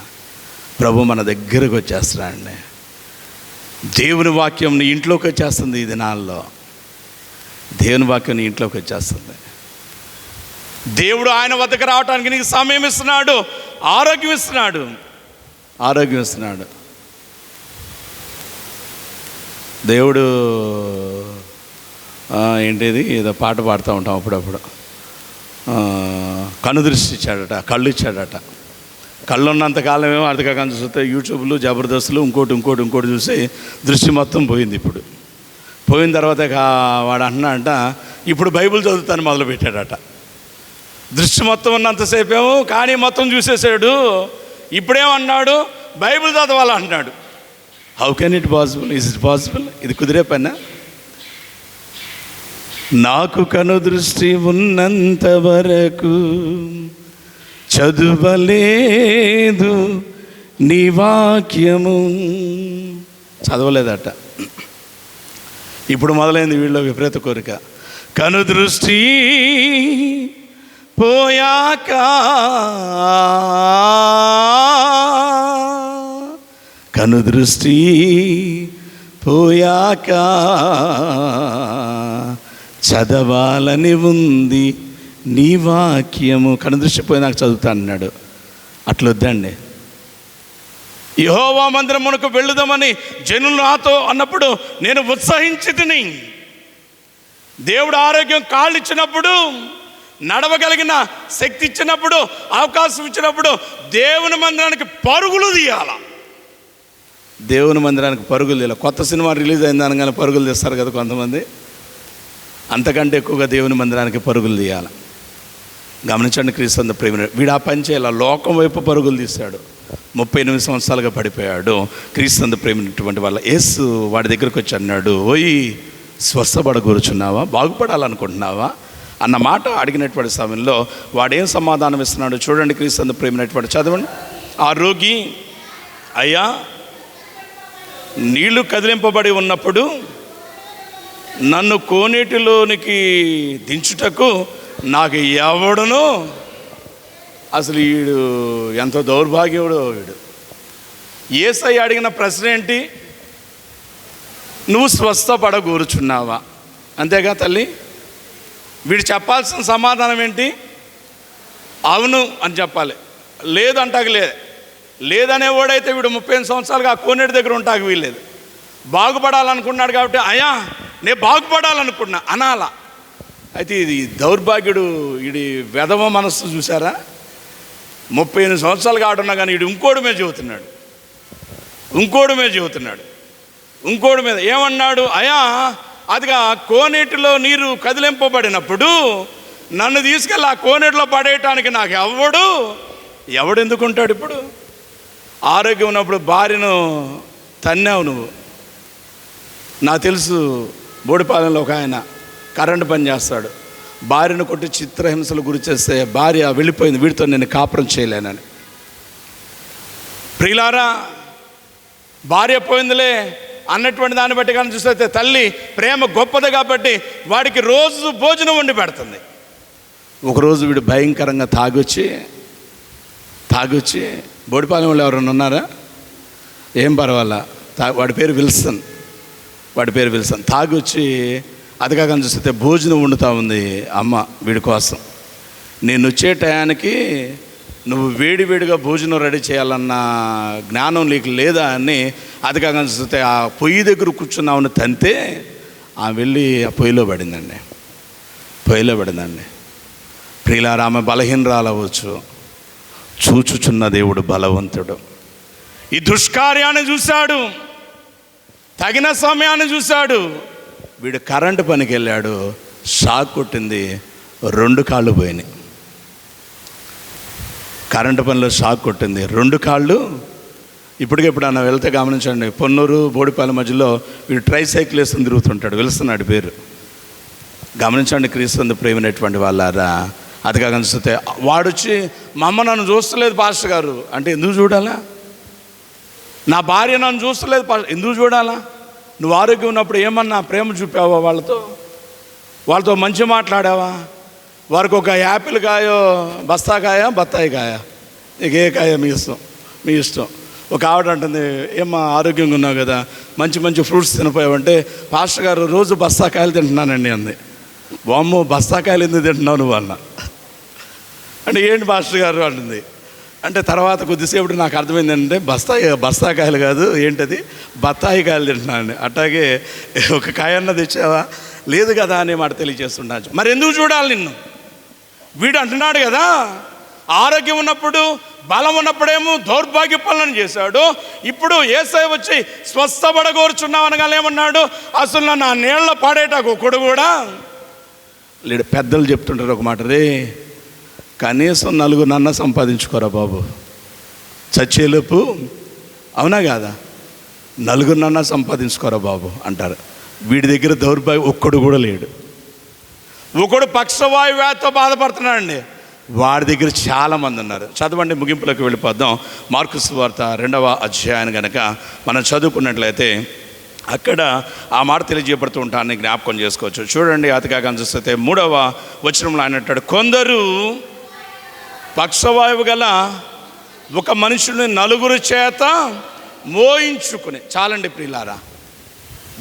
ప్రభు మన దగ్గరకు వచ్చేస్తున్నాడండి. దేవుని వాక్యం నీ ఇంట్లోకి వచ్చేస్తుంది. ఈ దినాల్లో దేవుని వాక్యం నీ ఇంట్లోకి వచ్చేస్తుంది. దేవుడు ఆయన వద్దకు రావడానికి నీకు సమయం ఇస్తున్నాడు, ఆరోగ్యం ఇస్తున్నాడు. దేవుడు ఏంటిది ఏదో పాట పాడుతూ ఉంటాం అప్పుడప్పుడు. కనుదృష్టి ఇచ్చాడట, కళ్ళు ఇచ్చాడట. కళ్ళు ఉన్నంతకాలం ఏమో అర్థకాలం చూస్తే యూట్యూబ్లు, జబర్దస్తులు, ఇంకోటి చూసి దృష్టి మొత్తం పోయింది. ఇప్పుడు పోయిన తర్వాత వాడు అంటున్నాడంట, ఇప్పుడు బైబిల్ చదువుతాను మొదలుపెట్టాడట. దృష్టి మొత్తం ఉన్నంతసేపు ఏమో కానీ మొత్తం చూసేసాడు. ఇప్పుడేమన్నాడు? బైబిల్ చదవాలంటున్నాడు. How can it possible? Is it possible? ఇది కుదిరే పైన. నాకు కనుదృష్టి ఉన్నంత వరకు చదువలేదు నీ వాక్యము. చదవలేదట. ఇప్పుడు మొదలైంది వీళ్ళ విపరీత కోరిక. కనుదృష్టి పోయాక చదవాలని ఉంది నీ వాక్యము. కనుదృష్టి పోయి నాకు చదువుతా అన్నాడు. అట్లొద్దండి. యెహోవా మందిరమునకు వెళ్ళుదామని జనులు నాతో అన్నప్పుడు నేను ఉత్సహించి తిని, దేవుడు ఆరోగ్యం కాళ్ళు ఇచ్చినప్పుడు, నడవగలిగిన శక్తి ఇచ్చినప్పుడు, అవకాశం ఇచ్చినప్పుడు దేవుని మందిరానికి పరుగులు తీయాల. కొత్త సినిమా రిలీజ్ అయింది అనగానే పరుగులు తీస్తారు కదా కొంతమంది. అంతకంటే ఎక్కువగా దేవుని మందిరానికి పరుగులు తీయాలి. గమనించండి క్రీస్తు ప్రేమ. వీడు ఆ పని చేయాల, లోకం వైపు పరుగులు తీశాడు. 38 సంవత్సరాలుగా పడిపోయాడు. క్రీస్తు ప్రేమైనటువంటి వాళ్ళ యేసు వాడి దగ్గరకు వచ్చి అన్నాడు, ఓయ్ స్వస్థపడగూరుచున్నావా, బాగుపడాలనుకుంటున్నావా అన్న మాట అడిగినటువంటి సమయంలో వాడేం సమాధానం ఇస్తున్నాడు చూడండి. క్రీస్తు ప్రేమైనటువంటి చదవండి. ఆ రోగి, అయ్యా నీళ్లు కదిలింపబడి ఉన్నప్పుడు నన్ను కోనేటిలోనికి దించుటకు నాకు ఎవడును, అసలు వీడు ఎంతో దౌర్భాగ్యుడు. వీడు యేసయ్య అడిగిన ప్రశ్న ఏంటి? నువ్వు స్వస్థపడగూరుచున్నావా? అంతేగా తల్లి. వీడు చెప్పాల్సిన సమాధానం ఏంటి? అవును అని చెప్పాలి. లేదనేవాడైతే వీడు 30 సంవత్సరాలుగా ఆ కోనేటి దగ్గర ఉంటాకు వీల్లేదు. బాగుపడాలనుకున్నాడు కాబట్టి అయ్యా నేను బాగుపడాలనుకున్నా అనాలా. అయితే ఇది దౌర్భాగ్యుడు, ఇది వెధవ మనస్సు చూసారా? 38 సంవత్సరాలుగా ఆడున్నా కానీ వీడు ఇంకోటి మీద ఏమన్నాడు? అయ్యా అదిగా కోనేటిలో నీరు కదిలింపబడినప్పుడు నన్ను తీసుకెళ్ళి ఆ కోనేటిలో పడేయటానికి నాకు ఎవడు ఎందుకుంటాడు? ఇప్పుడు ఆరోగ్యం ఉన్నప్పుడు భార్యను తన్నావు నువ్వు. నాకు తెలుసు, బోడిపాలెంలో ఒక ఆయన కరెంటు పని చేస్తాడు. భార్యను కొట్టి చిత్రహింసలు గురి చేస్తే భార్య వెళ్ళిపోయింది, వీడితో నేను కాపురం చేయలేనని. ప్రియులారా, భార్య పోయిందిలే అన్నటువంటి దాన్ని బట్టి కానీ చూస్తే తల్లి ప్రేమ గొప్పది కాబట్టి వాడికి రోజు భోజనం వండి పెడుతుంది. ఒకరోజు వీడు భయంకరంగా తాగొచ్చి బోడిపాలెం వాళ్ళు ఎవరైనా ఉన్నారా? ఏం పర్వాలా, వాడి పేరు విల్సన్. తాగొచ్చి అది కాక చూస్తే భోజనం వండుతూ ఉంది అమ్మ వీడి కోసం. నేను వచ్చే టయానికి నువ్వు వేడిగా భోజనం రెడీ చేయాలన్న జ్ఞానం నీకు లేదా అని అది కాక చూస్తే ఆ పొయ్యి దగ్గర కూర్చున్నావుని తంతే ఆ వెళ్ళి ఆ పొయ్యిలో పడిందండి. ప్రియులారా, ఆమె బలహీనరాలవచ్చు, చూచుచున్న దేవుడు బలవంతుడు. ఈ దుష్కార్యాన్ని చూశాడు, తగిన సమయాన్ని చూశాడు. వీడు కరెంటు పనికి వెళ్ళాడు, షాక్ కొట్టింది, 2 కాళ్ళు పోయినాయి. కరెంటు పనిలో షాక్ కొట్టింది, 2 కాళ్ళు. ఇప్పటికెప్పుడన్నా వెళ్తే గమనించండి, పొన్నూరు బోడిపాలెం మధ్యలో వీడు ట్రైసైకిల్ వేసుకుని తిరుగుతుంటాడు, వెలుస్తున్నాడు పేరు. గమనించండి క్రీస్తు ప్రేమైనటువంటి వాళ్ళారా. అది కాకనిస్తే వాడొచ్చి మా అమ్మ నన్ను చూస్తలేదు పాస్టర్ గారు అంటే, ఎందుకు చూడాలా? నా భార్య నన్ను చూస్తలేదు ఎందుకు చూడాలా? నువ్వు ఆరోగ్యం ఉన్నప్పుడు ఏమన్నా ప్రేమ చూపావా? వాళ్ళతో మంచి మాట్లాడావా? వారికి ఒక యాపిల్ కాయో బస్తాకాయ బత్తాయి కాయ, నీకు ఏ కాయ మీ ఇష్టం. ఒక ఆవిడ అంటుంది, ఏమ్మా ఆరోగ్యంగా ఉన్నావు కదా, మంచి ఫ్రూట్స్ తినపోయావంటే, పాస్టర్ గారు రోజు బస్తాకాయలు తింటున్నానండి అంది. వామ్మో, బస్తాకాయలు ఎందుకు తింటున్నావు నువ్వు అన్న అంటే, ఏంటి పాస్టర్ గారు అంటుంది. అంటే తర్వాత కొద్దిసేపు నాకు అర్థమైంది అంటే, బస్తాకాయలు కాదు, ఏంటది బత్తాయి కాయలు తింటున్నాను. అట్లాగే ఒక కాయన్న తెచ్చావా? లేదు కదా అనే మాట తెలియజేస్తున్నాను. మరి ఎందుకు చూడాలి నిన్ను? వీడు అంటున్నాడు కదా, ఆరోగ్యం ఉన్నప్పుడు బలం ఉన్నప్పుడేమో దౌర్భాగ్య పనులను చేశాడు, ఇప్పుడు యేసయ్య వచ్చి స్వస్థపడగోరుచున్నావు అనగా ఏమన్నాడు? అసలు నా నీళ్ళ పాడేటాకు ఒకడు కూడా లేడు. పెద్దలు చెప్తుంటారు ఒక మాట, రే కనీసం 4 సంపాదించుకోరా బాబు, చచ్చేలోపు. అవునా కాదా? 4 సంపాదించుకోరా బాబు అంటారు. వీడి దగ్గర దౌర్భాగ్యం ఒక్కడు కూడా లేడు. ఒకడు పక్షవాయు వ్యాధితో బాధపడుతున్నాడండి, వాడి దగ్గర చాలామంది ఉన్నారు. చదవండి, ముగింపులోకి వెళ్ళిపోద్దాం. మార్కు సువార్త 2వ అధ్యాయాన్ని కనుక మనం చదువుకున్నట్లయితే అక్కడ ఆ మాట తెలియజేయబడుతూ ఉంటాన్ని జ్ఞాపకం చేసుకోవచ్చు. చూడండి, అతిగా చూస్తే 3వ వచనంలో ఆయన అంటాడు, కొందరు పక్షవాయువు గల ఒక మనుషుని 4 చేత మోయించుకుని. చాలండి ప్రియులారా,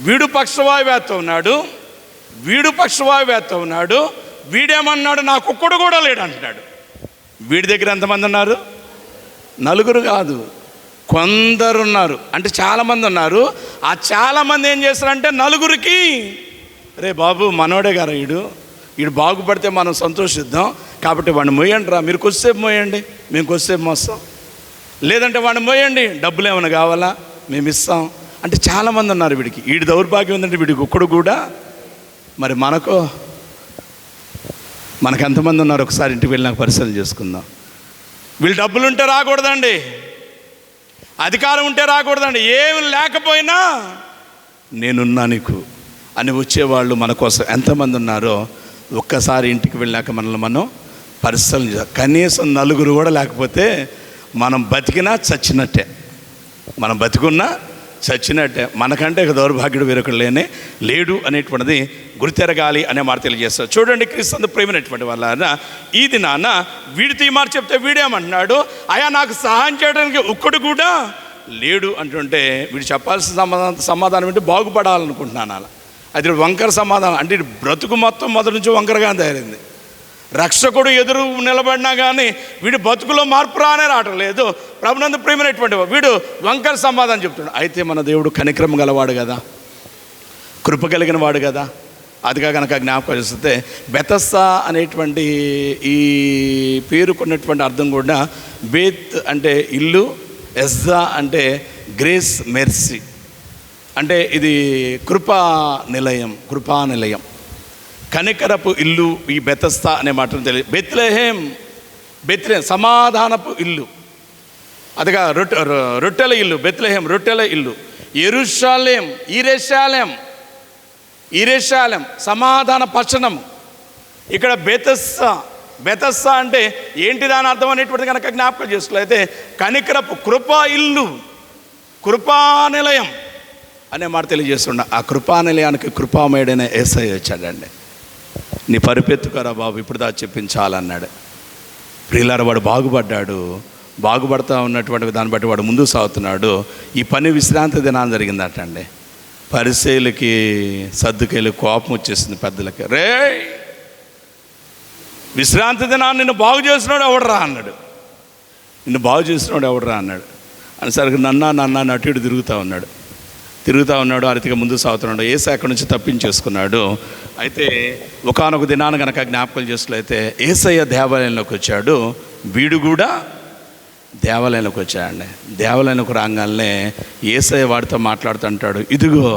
వీడు పక్షవాయు వ్యాధితో ఉన్నాడు. వీడేమన్నాడు? నాకు ఒక్కడు కూడా లేడు అంటున్నాడు. వీడి దగ్గర ఎంతమంది ఉన్నారు? 4 కాదు, కొందరున్నారు. అంటే చాలామంది ఉన్నారు. ఆ చాలామంది ఏం చేస్తారంటే 4కి, రే బాబు మనోడే గారు వీడు బాగుపడితే మనం సంతోషిద్దాం, కాబట్టి వాడిని మోయండి రా, మీరు కొద్దిసేపు మోయండి, మేము కొద్దిసేపు మోస్తాం, లేదంటే వాడిని మోయండి, డబ్బులు ఏమైనా కావాలా మేము ఇస్తాం అంటే చాలామంది ఉన్నారు. వీడి దౌర్భాగ్యం ఉందంటే వీడికి ఒక్కడు కూడా. మరి మనకు ఎంతమంది ఉన్నారు? ఒకసారి ఇంటికి వెళ్ళి నాకు పరిశీలన చేసుకుందాం. వీళ్ళు డబ్బులు ఉంటే రాకూడదండి, అధికారం ఉంటే రాకూడదండి, ఏమి లేకపోయినా నేనున్నా నీకు అని వచ్చేవాళ్ళు మన కోసం ఎంతమంది ఉన్నారో ఒక్కసారి ఇంటికి వెళ్ళాక మనల్ని మనం పరిశీలన చేయాలి. కనీసం 4 కూడా లేకపోతే మనం బతికినా చచ్చినట్టే, మనం బతికున్నా చచ్చినట్టే. మనకంటే దౌర్భాగ్యుడు వేరొకడు లేడు అనేటువంటిది గుర్తెరగాలి అనే మాట తెలియజేస్తారు. చూడండి, క్రీస్తు ప్రేమైనటువంటి వాళ్ళ ఈ దినాన వీడితో ఈ మాట చెప్తే వీడేమంటున్నాడు? అయా నాకు సహాయం చేయడానికి ఒక్కడు కూడా లేడు అంటుంటే వీడు చెప్పాల్సిన సమాధానం ఏంటి? బాగుపడాలనుకుంటున్నాను అలా. అది వంకర సమాధానం. అంటే బ్రతుకు మొత్తం మొదటి నుంచి వంకరగా తయారైంది. రక్షకుడు ఎదురు నిలబడినా కానీ వీడు బతుకులో మార్పు రానే రావటం లేదు. ప్రభునందు ప్రేమైనటువంటి వీడు వంకర సమాధానం చెప్తున్నాడు. అయితే మన దేవుడు కనికరం గలవాడు కదా, కృప కలిగిన వాడు కదా. అదిగా కనుక జ్ఞాపకం చేస్తే బెతస్దా అనేటువంటి ఈ పేరుకున్నటువంటి అర్థం కూడా, బేత్ అంటే ఇల్లు, ఎస్దా అంటే గ్రేస్ మెర్సీ, అంటే ఇది కృపానిలయం. కనికరపు ఇల్లు ఈ బెతస్దా అనే మాటను తెలియదు. బెత్లెహేం సమాధానపు ఇల్లు, అదిగా రొట్టెల ఇల్లు. బెత్లెహేం రొట్టెల ఇల్లు. యెరూషలేం ఈరేషాలేం సమాధాన పట్టణం. ఇక్కడ బెతస్సా అంటే ఏంటి దాని అర్థం అనేటువంటిది కనుక జ్ఞాపకం చేసుకోలేతే కనికరపు కృపా ఇల్లు, కృపానిలయం అనే మాట తెలియజేస్తుండ. ఆ కృపానిలయానికి కృపామయుడైన యేసయ్య వచ్చాడండి. నీ పరిపెత్తుకరా బాబు, ఇప్పుడు దా చెప్పించాలన్నాడు. ప్రియులారా, వాడు బాగుపడతా ఉన్నటువంటి దాన్ని బట్టి వాడు ముందుకు సాగుతున్నాడు. ఈ పని విశ్రాంతి దినాన్ని జరిగిందటండి. పరిసయ్యులకి సద్దుకయ్యులకి కోపం వచ్చేసింది పెద్దలకి. రే, విశ్రాంతి దినాన్ని నిన్ను బాగు చేసినాడు ఎవడరా అన్నాడు. నిన్ను బాగు చేసినాడు ఎవడరా అన్నాడు. అనేసరికి నన్నా అటు ఇటు తిరుగుతూ ఉన్నాడు. ఆ రీతిగా ముందుకు సాగుతున్నాడు. యేసయ్య అక్కడి నుంచి తప్పించేసుకున్నాడు. అయితే ఒకానొక దినాన్ని కనుక జ్ఞాపకం చేసినట్లయితే యేసయ్య దేవాలయంలోకి వచ్చాడు, వీడు కూడా దేవాలయంలోకి వచ్చాడండి. దేవాలయంలోకి రాగానే యేసయ్య వాడితో మాట్లాడుతుంటాడు, ఇదిగో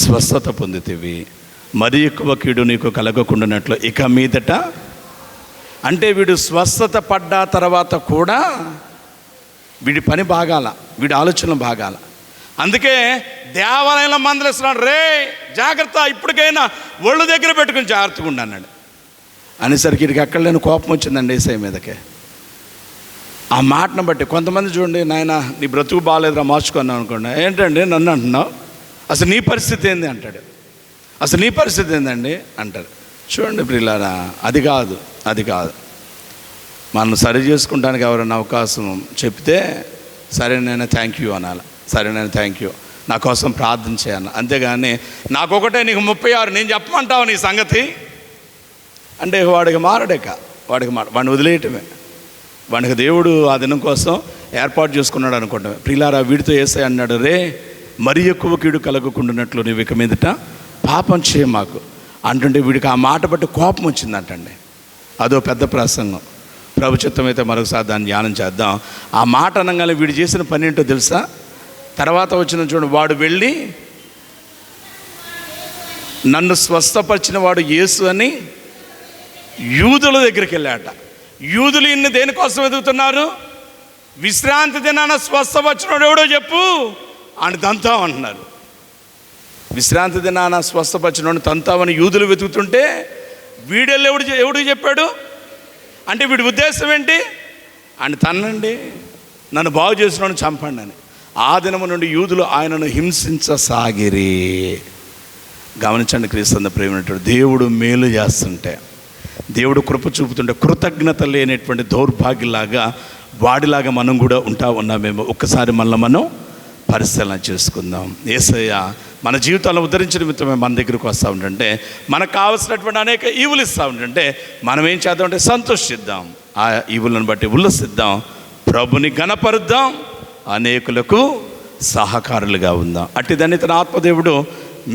స్వస్థత పొందితివి, మరి ఎక్కువ కీడు నీకు కలగకుండానట్లు ఇక మీదట. అంటే వీడు స్వస్థత పడ్డ తర్వాత కూడా వీడి పని బాగాల, వీడి ఆలోచనలు బాగాల. అందుకే దేవాలయంలో మందలిస్తున్నాడు, రే జాగ్రత్త, ఇప్పటికైనా ఒళ్ళు దగ్గర పెట్టుకుని జాగ్రత్తగా ఉండు అన్నాడు. అనేసరికి వీడికి అక్కడ లేని కోపం వచ్చిందండి యేసయ్య మీదకే. ఆ మాటను బట్టి కొంతమంది చూడండి, నాయన నీ బ్రతుకు బాగాలేదురా మార్చుకున్నావు అనుకోండి, ఏంటండి నన్ను అంటున్నావు, అసలు నీ పరిస్థితి ఏంది అంటాడు. అసలు నీ పరిస్థితి ఏందండి అంటారు. చూడండి ప్రియులారా, అది కాదు. మనం సరి చేసుకుంటానికి ఎవరైనా అవకాశం చెప్తే సరే నేను థ్యాంక్ యూ అనాలి, సరే నేను థ్యాంక్ యూ, నా కోసం ప్రార్థన చేయాలి. అంతేగాని నాకొకటే నీకు 36 నేను చెప్పమంటావు నీ సంగతి అంటే వాడికి వాడిని వదిలేయటమే. వాడికి దేవుడు ఆ దినం కోసం ఏర్పాటు చేసుకున్నాడు అనుకుంటాం. ప్రియులారా, వీడితో యేసయ్య అన్నాడు, రే మరి ఎక్కువ కీడు కలగకుండానట్లు నీవు ఇక మీదట పాపం చేయ మాకు అంటుంటే వీడికి ఆ మాట బట్టి కోపం వచ్చిందంటండి. అదో పెద్ద ప్రసంగం. ప్రభు చిత్తం అయితే మరొకసారి దాన్ని ధ్యానం చేద్దాం. ఆ మాట అనగానే వీడు చేసిన పని ఏంటో తెలుసా? తర్వాత వచ్చిన చూడండి, వాడు వెళ్ళి నన్ను స్వస్థపరిచిన వాడు యేసు అని యూదుల దగ్గరికి వెళ్ళాట. యూదులు ఇన్ని దేనికోసం ఎదుగుతున్నారు? విశ్రాంతి దినాన స్వస్థపరిచినోడు ఎవడో చెప్పు అని తంతామంటున్నారు. విశ్రాంతి దినాన స్వస్థపరిచినోడు తంతామని యూదులు వెతుకుతుంటే వీడెళ్ళి ఎవడికి చెప్పాడు అంటే వీడి ఉద్దేశం ఏంటి? అని తన్నండి, నన్ను బాగు చేసినోడు చంపండి అని. ఆ దినము నుండి యూదులు ఆయనను హింసించసాగిరి. గమనించండి క్రీస్తు ప్రేమైనటువంటి దేవుడు మేలు చేస్తుంటే, దేవుడు కృప చూపుతుంటే కృతజ్ఞత లేనటువంటి దౌర్భాగ్యలాగా వాడిలాగా మనం కూడా ఉన్నామేమో. ఒక్కసారి మళ్ళీ మనం పరిశీలన చేసుకుందాం. యేసయ్య మన జీవితాలను ఉద్ధరించిన నిమిత్తమే మన దగ్గరకు వస్తూ ఉంటుంటే, మనకు కావలసినటువంటి అనేక ఈవులు ఇస్తూ ఉంటుంటే మనం ఏం చేద్దామంటే సంతోషిద్దాం, ఆ ఈవులను బట్టి ఉల్లసిద్దాం, ప్రభుని ఘనపరుద్దాం, అనేకులకు సహకారులుగా ఉందాం. అట్టిదని తన ఆత్మదేవుడు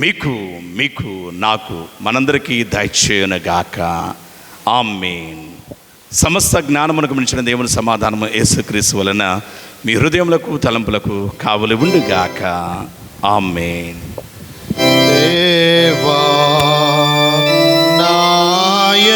మీకు నాకు మనందరికీ దయచేయునుగాక. ఆమేన్. సమస్త జ్ఞానమునకు మించిన దేవుని సమాధానము యేసుక్రీస్తు వలన మీ హృదయములకు తలంపులకు కావలి ఉండుగాక. ఆమేన్. దేవా నాయ